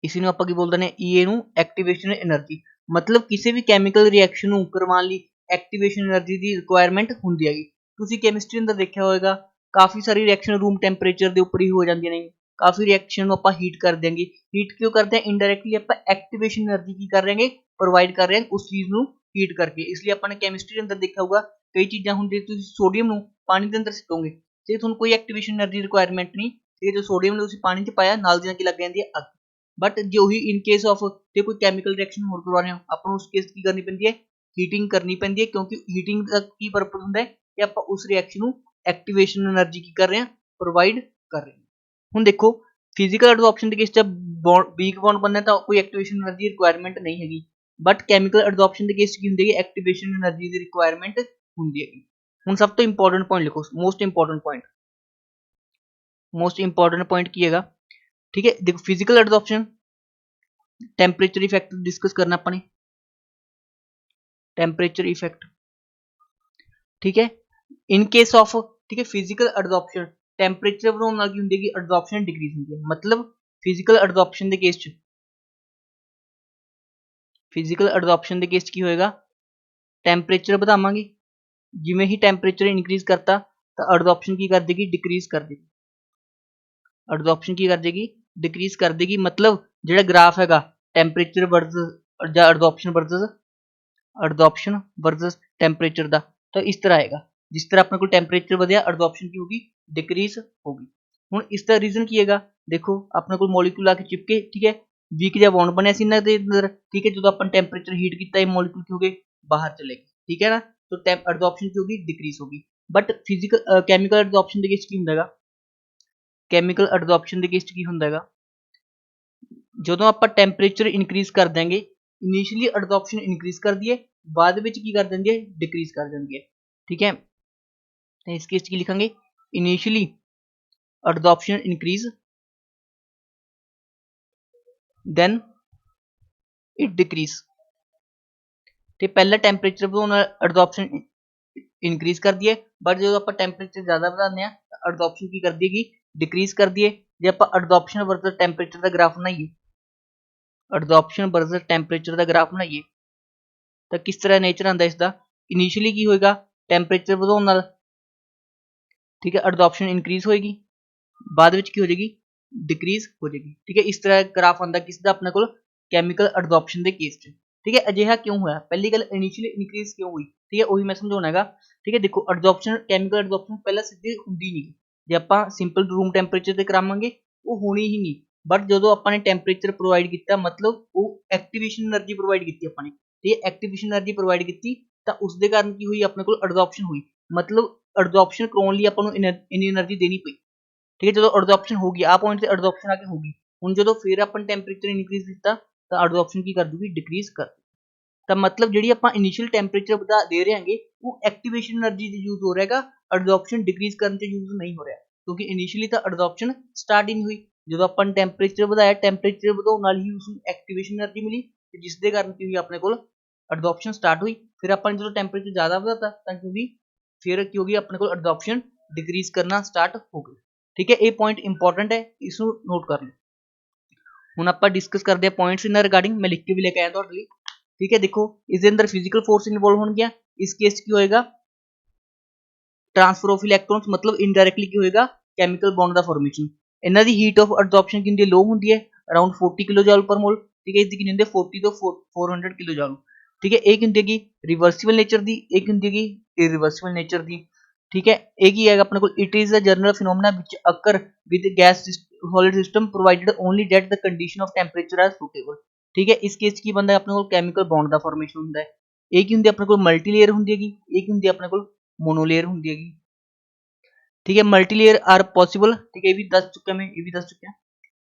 इसी ਨੂੰ ਆਪਾਂ ਕੀ ਬੋਲਦੇ ਨੇ EA ਨੂੰ ਐਕਟੀਵੇਸ਼ਨ એનર્ਜੀ। मतलब किसी भी ਕੈਮੀਕਲ ਰਿਐਕਸ਼ਨ ਨੂੰ ਕਰਵਾਉਣ ਲਈ ਐਕਟੀਵੇਸ਼ਨ એનર્ਜੀ ਦੀ ਰਿਕੁਆਇਰਮੈਂਟ ਹੁੰਦੀ ਹੈਗੀ। ਤੁਸੀਂ ਕੈਮਿਸਟਰੀ ਅੰਦਰ ਦੇਖਿਆ ਹੋਵੇਗਾ ਕਾਫੀ ਸਾਰੀ ਰਿਐਕਸ਼ਨ ਰੂਮ ਟੈਂਪਰੇਚਰ ਦੇ ਉੱਪਰ ਹੀ ਹੋ ਜਾਂਦੀਆਂ ਨੇ, ਕਾਫੀ ਰਿਐਕਸ਼ਨ ਨੂੰ ਆਪਾਂ ਹੀਟ ਕਰ ਦਿਆਂਗੇ। ਹੀਟ ਕਿਉਂ ਕਰਦੇ ਹਾਂ ਇਨਡਾਇਰੈਕਟਲੀ ਆਪਾਂ ਐਕਟੀਵੇਸ਼ਨ એનર્ਜੀ ਕੀ ਕਰ ਰਹੇ ਹਾਂਗੇ ਪ੍ਰੋਵਾਈਡ ਕਰ ਰਹੇ ਹਾਂ ਉਸ ਚੀਜ਼ ਨੂੰ ਹੀਟ ਕਰਕੇ। ਇਸ ਲਈ ਆਪਾਂ ਨੇ ਕੈਮਿਸਟਰੀ ਅੰਦਰ ਦੇਖਿਆ ਹੋਊਗਾ ਕਈ ਚੀਜ਼ਾਂ ਹੁੰਦੀਆਂ ਤੁਸੀਂ ਸੋਡੀਅਮ ਨੂੰ ਪਾਣੀ ਦੇ ਅੰਦਰ ਸਿੱਟੋਗੇ ਤੇ ਤੁਹਾਨੂੰ ਕੋਈ ਐਕਟੀਵੇਸ਼ਨ એનર્ਜੀ ਰਿਕੁਆਇਰਮੈਂਟ ਨਹੀਂ, ਤੇ ਜੋ ਸੋਡੀਅਮ ਨੂੰ ਤੁਸੀਂ ਪਾਣੀ 'ਚ ਪਾਇਆ ਨਾਲ ਦੀ ਨਾਲ ਕੀ ਲੱਗ ਜਾਂਦੀ ਹੈ ਅੱਗ। बट जो ही इन केस ऑफ जो कोई कैमिकल रिएक्शन होर करवा रहे हो अपन उस केस की करनी पैंदी है हीटिंग करनी पैंदी है, क्योंकि हीटिंग का की परपज होंदा है कि आप उस रिएक्शन एक्टिवेशन एनर्जी की कर रहे हैं प्रोवाइड कर रहे हैं। हुण देखो फिजिकल एडजॉर्प्शन के केस वीक बॉन्ड बनना तो कोई एक्टिवेशन एनर्जी रिक्वायरमेंट नहीं हैगी, बट कैमिकल एडजॉर्प्शन के केस की होंदी है एक्टिवेशन एनर्जी की रिक्वायरमेंट होंदी है। हुण सब तो इंपॉर्टेंट पॉइंट लिखो, मोस्ट इंपॉर्टेंट पॉइंट की हैगा। ठीक है देखो physical adsorption temperature effect discuss करना अपने टेंपरेचर इफेक्ट। ठीक है इन केस ऑफ ठीक है फिजिकल एडजॉर्प्शन टेंपरेचर बढ़ाने नाल की हुंदी है एडजॉर्प्शन डिक्रीज होंदी है, मतलब फिजिकल एडजॉर्प्शन के केस फिजिकल एडजॉर्प्शन के केस की होएगा टेंपरेचर बढ़ावांगे, जिवें ही टेंपरेचर इनक्रीज करता तो एडजॉर्प्शन की कर देगी डिक्रीज कर देगी, एडजॉर्प्शन की कर देगी डिक्रीज कर देगी। मतलब जो ग्राफ है टेंपरेचर वर्सेस ਜਾਂ ਅਡਜ਼ੋਰਪਸ਼ਨ ਵਰਸਸ ਟੈਂਪਰੇਚਰ ਦਾ, ਤਾਂ ਇਸ ਤਰ੍ਹਾਂ ਆਏਗਾ। ਜਿਸ ਤਰ੍ਹਾਂ ਆਪਣੇ ਕੋਲ ਟੈਂਪਰੇਚਰ ਵਧਿਆ ਅਡਜ਼ੋਰਪਸ਼ਨ ਕੀ ਹੋਗੀ, ਡਿਕਰੀਜ਼ ਹੋਗੀ। ਹੁਣ ਇਸ ਦਾ ਰੀਜ਼ਨ ਕੀ ਹੈਗਾ, ਦੇਖੋ ਆਪਣੇ ਕੋਲ ਮੋਲੀਕੂਲ ਆ ਕੇ ਚਿਪਕੇ, ਠੀਕ ਹੈ, ਵੀਕ ਜਿਹਾ ਬੌਂਡ ਬਣਿਆ ਸੀ ਇਹਨਾਂ ਦੇ ਅੰਦਰ, ਠੀਕ ਹੈ। ਜਦੋਂ ਆਪਾਂ ਟੈਂਪਰੇਚਰ ਹੀਟ ਕੀਤਾ ਇਹ ਮੋਲੀਕੂਲ ਕੀ ਹੋ ਗਏ, ਬਾਹਰ ਚਲੇ ਗਏ, ਠੀਕ ਹੈ ਨਾ। ਤਾਂ ਅਡਜ਼ੋਰਪਸ਼ਨ ਕੀ ਹੋਗੀ, ਡਿਕਰੀਜ਼ ਹੋਗੀ। ਬਟ ਫਿਜ਼ੀਕਲ ਕੈਮੀਕਲ ਅਡਜ਼ੋਰਪਸ਼ਨ ਦੇ ਕੇਸ ਕੀ ਹੁੰਦਾ ਹੈਗਾ, ਕੈਮੀਕਲ ਅਡਜ਼ੋਰਪਸ਼ਨ ਦੇ ਕੇਸ ਕੀ ਹੁੰਦਾ ਹੈਗਾ, ਜਦੋਂ ਆਪਾਂ ਟੈਂਪਰੇਚਰ ਇਨਕਰੀਜ਼ ਕਰ ਦਾਂਗੇ, ਇਨੀਸ਼ੀਅਲੀ ਅਡਜ਼ੋਰਪਸ਼ਨ ਇਨਕਰੀਜ਼ ਕਰਦੀ ਹੈ, ਬਾਅਦ ਵਿੱਚ ਕੀ ਕਰ ਦਿੰਦੀ ਹੈ, ਡਿਕਰੀਜ਼ ਕਰ ਦਿੰਦੀ ਹੈ, ਠੀਕ ਹੈ। ਤਾਂ ਇਸ ਕੇਸ ਕੀ ਲਿਖਾਂਗੇ, initially adsorption increase then it decrease। ਤੇ ਪਹਿਲਾ ਟੈਂਪਰੇਚਰ ਵਧਾਉਣ ਨਾਲ ਅਡਜ਼ੋਰਪਸ਼ਨ ਇਨਕਰੀਜ਼ ਕਰਦੀ ਹੈ, ਬਟ ਜਦੋਂ ਆਪਾਂ ਟੈਂਪਰੇਚਰ ਜ਼ਿਆਦਾ ਵਧਾਉਂਦੇ ਹਾਂ ਤਾਂ ਅਡਜ਼ੋਰਪਸ਼ਨ ਕੀ ਕਰਦੀ ਹੈਗੀ, ਡਿਕਰੀਜ਼ ਕਰਦੀ ਹੈ। ਜੇ ਆਪਾਂ ਅਡਜ਼ੋਰਪਸ਼ਨ ਵਰਸਸ ਟੈਂਪਰੇਚਰ ਦਾ ਗ੍ਰਾਫ ਬਣਾਈਏ, ਅਡਜ਼ੋਰਪਸ਼ਨ ਵਰਸਸ ਟੈਂਪਰੇਚਰ ਦਾ ਗ੍ਰਾਫ ਬਣਾਈਏ ਤਾਂ ਕਿਸ ਤਰ੍ਹਾਂ ਨੇਚਰ ਆਉਂਦਾ ਇਸ ਦਾ, ਇਨੀਸ਼ੀਅਲੀ ਕੀ ਹੋਏਗਾ, ਟੈਂਪਰੇਚਰ ਵਧਾਉਣ ਨਾਲ, ਠੀਕ ਹੈ, ਅਡਜ਼ੋਰਪਸ਼ਨ ਇਨਕਰੀਜ਼ ਹੋਏਗੀ, ਬਾਅਦ ਵਿੱਚ ਕੀ ਹੋ ਜਾਏਗੀ, ਡਿਕਰੀਜ਼ ਹੋ ਜਾਏਗੀ, ਠੀਕ ਹੈ। ਇਸ ਤਰ੍ਹਾਂ ਗ੍ਰਾਫ ਆਉਂਦਾ ਕਿਸ ਦਾ, ਆਪਣੇ ਕੋਲ ਕੈਮੀਕਲ ਅਡਜ਼ੋਰਪਸ਼ਨ ਦੇ ਕੇਸ 'ਚ, ਠੀਕ ਹੈ। ਅਜਿਹਾ ਕਿਉਂ ਹੋਇਆ, ਪਹਿਲੀ ਗੱਲ ਇਨੀਸ਼ੀਅਲੀ ਇਨਕਰੀਜ਼ ਕਿਉਂ ਹੋਈ, ਠੀਕ ਹੈ, ਉਹੀ ਮੈਂ ਸਮਝਾਉਣਾ ਹੈਗਾ, ਠੀਕ ਹੈ। ਦੇਖੋ ਅਡਜ਼ੋਰਪਸ਼ਨ, ਕੈਮੀਕਲ ਅਡਜ਼ੋਰਪਸ਼ਨ ਪਹਿਲਾਂ ਸਿੱਧੀ ਹੁੰਦੀ ਨਹੀਂ, ਜੇ ਆਪਾਂ ਸਿੰਪਲ ਰੂਮ ਟੈਂਪਰੇਚਰ ਤੇ ਕਰਾਵਾਂਗੇ ਉਹ ਹੋਣੀ ਹੀ ਨਹੀਂ, ਬਟ ਜਦੋਂ ਆਪਾਂ ਨੇ ਟੈਂਪਰੇਚਰ ਪ੍ਰੋਵਾਈਡ ਕੀਤਾ, ਮਤਲਬ ਉਹ ਐਕਟੀਵੇਸ਼ਨ એનર્ਜੀ ਪ੍ਰੋਵਾਈਡ ਕੀਤੀ ਆਪਾਂ ਨੇ, ਤੇ ਐਕਟੀਵੇਸ਼ਨ એનર્ਜੀ ਪ੍ਰੋਵਾਈਡ ਕੀਤੀ ਤਾਂ ਉਸ ਦੇ ਕਾਰਨ ਕੀ ਹੋਈ, ਆਪਣੇ ਕੋਲ ਅਡਜ਼ੋਰਪਸ਼ਨ ਹੋਈ, ਮਤਲਬ ਅਡਜ਼ੋਰਪਸ਼ਨ ਕਰਾਉਣ ਲਈ ਆਪਾਂ ਨੂੰ ਇੰਨੀ એનર્ਜੀ ਦੇਣੀ ਪਈ, ਠੀਕ ਹੈ। ਜਦੋਂ ਅਡਜ਼ੋਰਪਸ਼ਨ ਹੋ ਗਈ, ਆਹ ਪੁਆਇੰਟ ਤੇ ਅਡਜ਼ੋਰਪਸ਼ਨ ਆ ਕੇ ਹੋ ਗਈ, ਹੁਣ ਜਦੋਂ ਫਿਰ ਆਪਾਂ ਟੈਂਪਰੇਚਰ ਇਨਕਰੀਜ਼ ਕੀਤਾ ਤਾਂ ਅਡਜ਼ੋਰਪਸ਼ਨ ਕੀ ਕਰ ਦੂਗੀ, ਡਿਕਰੀਜ਼ ਕਰ। ਤਾਂ ਮਤਲਬ ਜਿਹੜੀ ਆਪਾਂ ਇਨੀਸ਼ੀਅਲ ਟੈਂਪਰੇਚਰ ਵਧਾ ਦੇ ਰਹੇ ਹਾਂਗੇ ਉਹ ਐਕਟੀਵੇਸ਼ਨ એનર્ਜੀ ਦੀ ਯੂਜ਼ ਹੋ ਰਿਹਾ ਹੈਗਾ, ਅਡਜ਼ੋਰਪਸ਼ਨ ਡਿਕਰੀਜ਼ ਕਰਨ ਤੇ ਯੂਜ਼ ਨਹੀਂ ਹੋ ਰਿਹਾ, ਕਿਉਂਕਿ ਇਨੀਸ਼ੀਅਲੀ ਤਾਂ ਅਡਜ਼ੋਰਪਸ਼ਨ ਸਟਾਰਟ ਹੀ ਨਹੀਂ ਹੋਈ। ਜਦੋਂ ਆਪਾਂ ਟੈਂਪਰੇਚਰ ਵਧਾਇਆ, ਟੈਂਪਰੇਚਰ ਵਧਾਉਣ ਨਾਲ ਹੀ ਉਸ ਨੂੰ ਐਕਟੀਵੇਸ਼ਨ એનર્ਜੀ ਮਿਲੀ, ਤੇ ਜਿਸ ਦੇ ਕਾਰਨ ਕੀ ਹੋਈ, ਆਪਣੇ ਕੋਲ ਅਡਜ਼ੋਰਪਸ਼ਨ ਸਟਾਰਟ ਹੋਈ। ਫਿਰ ਆਪਾਂ ਨੇ ਜਦੋਂ ਟੈਂਪਰੇਚਰ ਜ਼ਿਆਦਾ ਵਧਾਤਾ ਤਾਂ ਕਿਉਂਕਿ ਫਿਰ ਕੀ ਹੋ ਗਈ, ਆਪਣੇ ਕੋਲ ਅਡਜ਼ੋਰਪਸ਼ਨ ਡਿਕਰੀਜ਼ ਕਰਨਾ ਸਟਾਰਟ ਹੋ ਗਈ, ਠੀਕ ਹੈ। ਇਹ ਪੁਆਇੰਟ ਇੰਪੋਰਟੈਂਟ ਹੈ, ਇਸ ਨੂੰ ਨੋਟ ਕਰ ਲਓ। ਹੁਣ ਆਪਾਂ ਡਿਸਕਸ ਕਰਦੇ ਹਾਂ ਪੁਆਇੰਟਸ ਇਹਨਾਂ ਰਿਗਾਰਡਿੰਗ, ਮੈਂ ਲਿਖ ਕੇ ਵੀ ਲੈ ਕੇ ਆਇਆ ਤੁਹਾਡੇ ਲਈ, ਠੀਕ ਹੈ। ਦੇਖੋ ਇਸ ਦੇ ਅੰਦਰ ਫਿਜ਼ੀਕਲ ਫੋਰਸ ਇਨਵੋਲਵ ਹੋਣਗੀਆਂ, ਇਸ ਕੇਸ ਕੀ ਹੋਏਗਾ, ਟ੍ਰਾਂਸਫਰ ਆਫ ਇਲੈਕਟ੍ਰੋਨਸ, ਮਤਲਬ ਇਨਡਾਇਰੈਕਟਲੀ ਕੀ ਹੋਏਗਾ, ਕੈਮੀਕਲ ਬੌਂਡ ਦਾ ਫਾਰਮੇਸ਼ਨ। ਇਹਨਾਂ ਦੀ ਹੀਟ ਆਫ ਅਡਜ਼ੋਰਪਸ਼ਨ ਕੀ ਹੁੰਦੀ ਹੈ, ਲੋ ਹੁੰਦੀ ਹੈ, ਅਰਾਊਂਡ 40 ਕਿਲੋ ਜੂਲ ਪਰ ਮੋਲ, ਠੀਕ ਹੈ। ਇਸ ਦੀ ਕਿੰਨੀ ਹੁੰਦੀ ਹੈ, 40 ਤੋਂ 400 ਕਿਲੋ ਜੂਲ, ਠੀਕ ਹੈ। ਇਹ ਕੀ ਹੁੰਦੀ ਹੈਗੀ, ਰਿਵਰਸੀਬਲ ਨੇਚਰ ਦੀ, ਇਹ ਕੀ ਹੁੰਦੀ ਹੈਗੀ, ਇਰਰਿਵਰਸੀਬਲ ਨੇਚਰ ਦੀ, ਠੀਕ ਹੈ। ਇਹ ਕੀ ਹੈਗਾ ਆਪਣੇ ਕੋਲ, it is a general phenomena which occur with gas solid system provided only that the condition of temperature are suitable, ਠੀਕ ਹੈ। ਇਸ ਕੇਸ ਕੀ ਬੰਦਾ ਆਪਣੇ ਕੋਲ ਕੈਮੀਕਲ ਬੌਂਡ ਦਾ ਫਾਰਮੇਸ਼ਨ ਹੁੰਦਾ ਹੈ। ਇਹ ਕੀ ਹੁੰਦੀ ਆਪਣੇ ਕੋਲ, ਮਲਟੀ ਲੇਅਰ ਹੁੰਦੀ ਹੈਗੀ, ਇਹ ਕੀ ਹੁੰਦੀ ਆਪਣੇ ਕੋਲ, ਮੋਨੋਲੇਅਰ ਹੁੰਦੀ ਹੈਗੀ, ठीक है। मल्टीलेयर आर पॉसिबल, ठीक है, ये भी दस चुका मैं, ये भी दस चुका,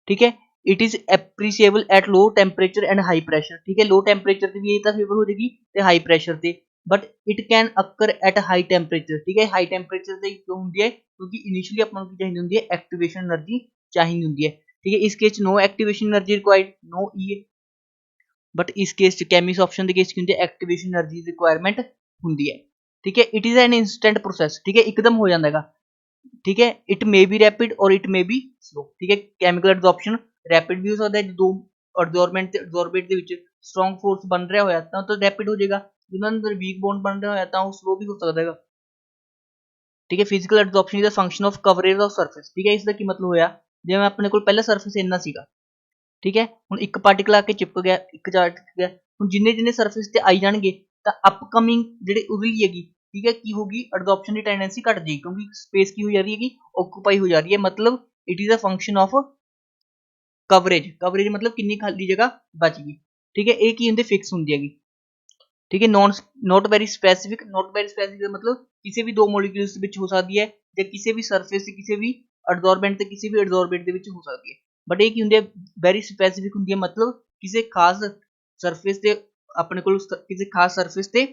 ठीक है। It is appreciable at low temperature and high pressure, ठीक है। लो टेंपरेचर से भी ये फेवर हो जाएगी ते हाई प्रेशर से, but it can occur at high temperature, ठीक है। हाई टेंपरेचर से क्यों होती है, क्योंकि इनिशियली अपन को चाहिए होती है एक्टिवेशन एनर्जी चाहिए होती है, ठीक है। इस case no activation energy required, no E, but इस केस कैमिस ऑप्शन के केस की एक्टिवेशन एनर्जी रिक्वायरमेंट होती है, ठीक है। It is an instant process, ठीक है, एकदम हो जाता है, ठीक है। इट मे बी रैपिड और इट मे बी स्लो, ठीक है। कैमिकल एडजॉर्प्शन रैपिड भी हो सकता है, जो एडजॉर्बेंट ते एडजॉर्बेट ਦੇ ਵਿੱਚ स्ट्रॉन्ग फोर्स बन रहा होया तो रैपिड हो जाएगा, जिन्हों अंदर वीक बॉन्ड बन रहा होया तो स्लो भी हो सकता है, ठीक है। Physical adsorption is the function of coverage of surface, ठीक है। इसका की मतलब होया जिवें अपने कोल पहला सरफेस इन्ना सीगा, ठीक है, हुण एक पार्टिकल आके चिपक गया, एक जा टिक गया, हुण जिन्ने जिन्ने सरफेस ते आई जाणगे तां अपकमिंग जिहड़ी उदली हैगी, ठीक है, की होगी, एडजॉर्प्शन की टेंडेंसी घट जाएगी, क्योंकि स्पेस की हो जा रही है, ऑक्यूपाई हो जा रही है, मतलब it is a function of coverage, coverage मतलब कितनी खाली जगह बच गई, ठीक है। एक ही होंगे फिक्स होंगी हैगी, ठीक है। Not very specific, not very specific मतलब किसी भी दो मॉलिक्यूल्स विच हो सकती है, या किसी भी सरफेस किसी भी एडजॉर्बेंट ते किसी भी एडजॉर्बेंट दे विच हो सकती है, बट ये की होंदी है वेरी स्पैसिफिक होंदी है, मतलब किसी खास सरफेस ते अपने कोल किसी खास सरफेस ते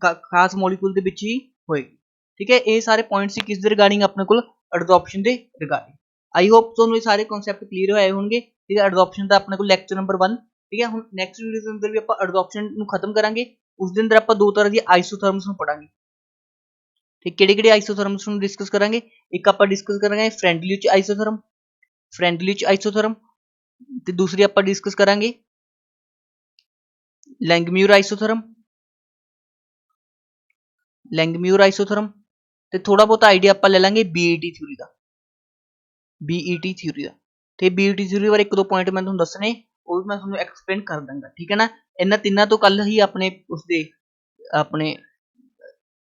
खास मॉलिक्यूल दे विच ही होएगी, ठीक है। ये सारे पॉइंट्स किस दे रिगार्डिंग अपने कोल एडजॉर्प्शन दे रिगार्डिंग। आई होप तुहानूं ये सारे कॉन्सैप्ट क्लीयर होए होणगे, ठीक है। एडजॉर्प्शन दा अपने कोल लेक्चर नंबर 1, ठीक है। हुण नैक्सट वीडियो दे अंदर भी आपां एडजॉर्प्शन नूं खत्म करांगे, उस दे अंदर आपां दो तरह दी आइसोथर्म्स नूं पढ़ांगे, ठीक, किहड़े-किहड़े आइसोथर्म्स नूं डिस्कस करांगे। एक आपां डिस्कस करांगे फ्रेंडली च आइसोथर्म, फ्रेंडली च आइसोथर्म, ते दूसरी आपां डिस्कस करांगे लैंगम्यूर आइसोथर्म, लैंगम्यूर आइसोथर्म, ते थोड़ा बहुत आइडिया आपां ले लांगे बीईटी थ्योरी दा, बीईटी थ्योरी दा, ते बीईटी थ्योरी बारे एक दो पॉइंट मैं तुहानूं दसने, वो भी मैं तुहानूं एक्सप्लेन कर दूंगा, ठीक है ना। ਇਹਨਾਂ ਤਿੰਨਾਂ ਤੋਂ ਕੱਲ ਹੀ ਆਪਣੇ ਉਸਦੇ ਆਪਣੇ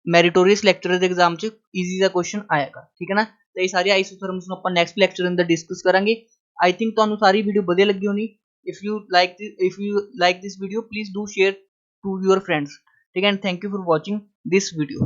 ਮੈਰੀਟੋਰੀਅਸ ਲੈਕਚਰਰ ਦੇ ਐਗਜ਼ਾਮ 'ਚ ਈਜ਼ੀ ਦਾ ਕੁਐਸਚਨ ਆਏਗਾ, ਠੀਕ ਹੈ ਨਾ। ਤੇ ਇਹ ਸਾਰੇ ਆਈਸੋਥਰਮਸ ਨੂੰ ਆਪਾਂ ਨੈਕਸਟ ਲੈਕਚਰ ਅੰਦਰ ਡਿਸਕਸ ਕਰਾਂਗੇ। ਆਈ ਥਿੰਕ ਤੁਹਾਨੂੰ ਸਾਰੀ ਵੀਡੀਓ ਵਧੀਆ ਲੱਗੀ ਹੋਣੀ। If you like this video, please do share to your friends, ਠੀਕ ਹੈ। And thank you for watching this video.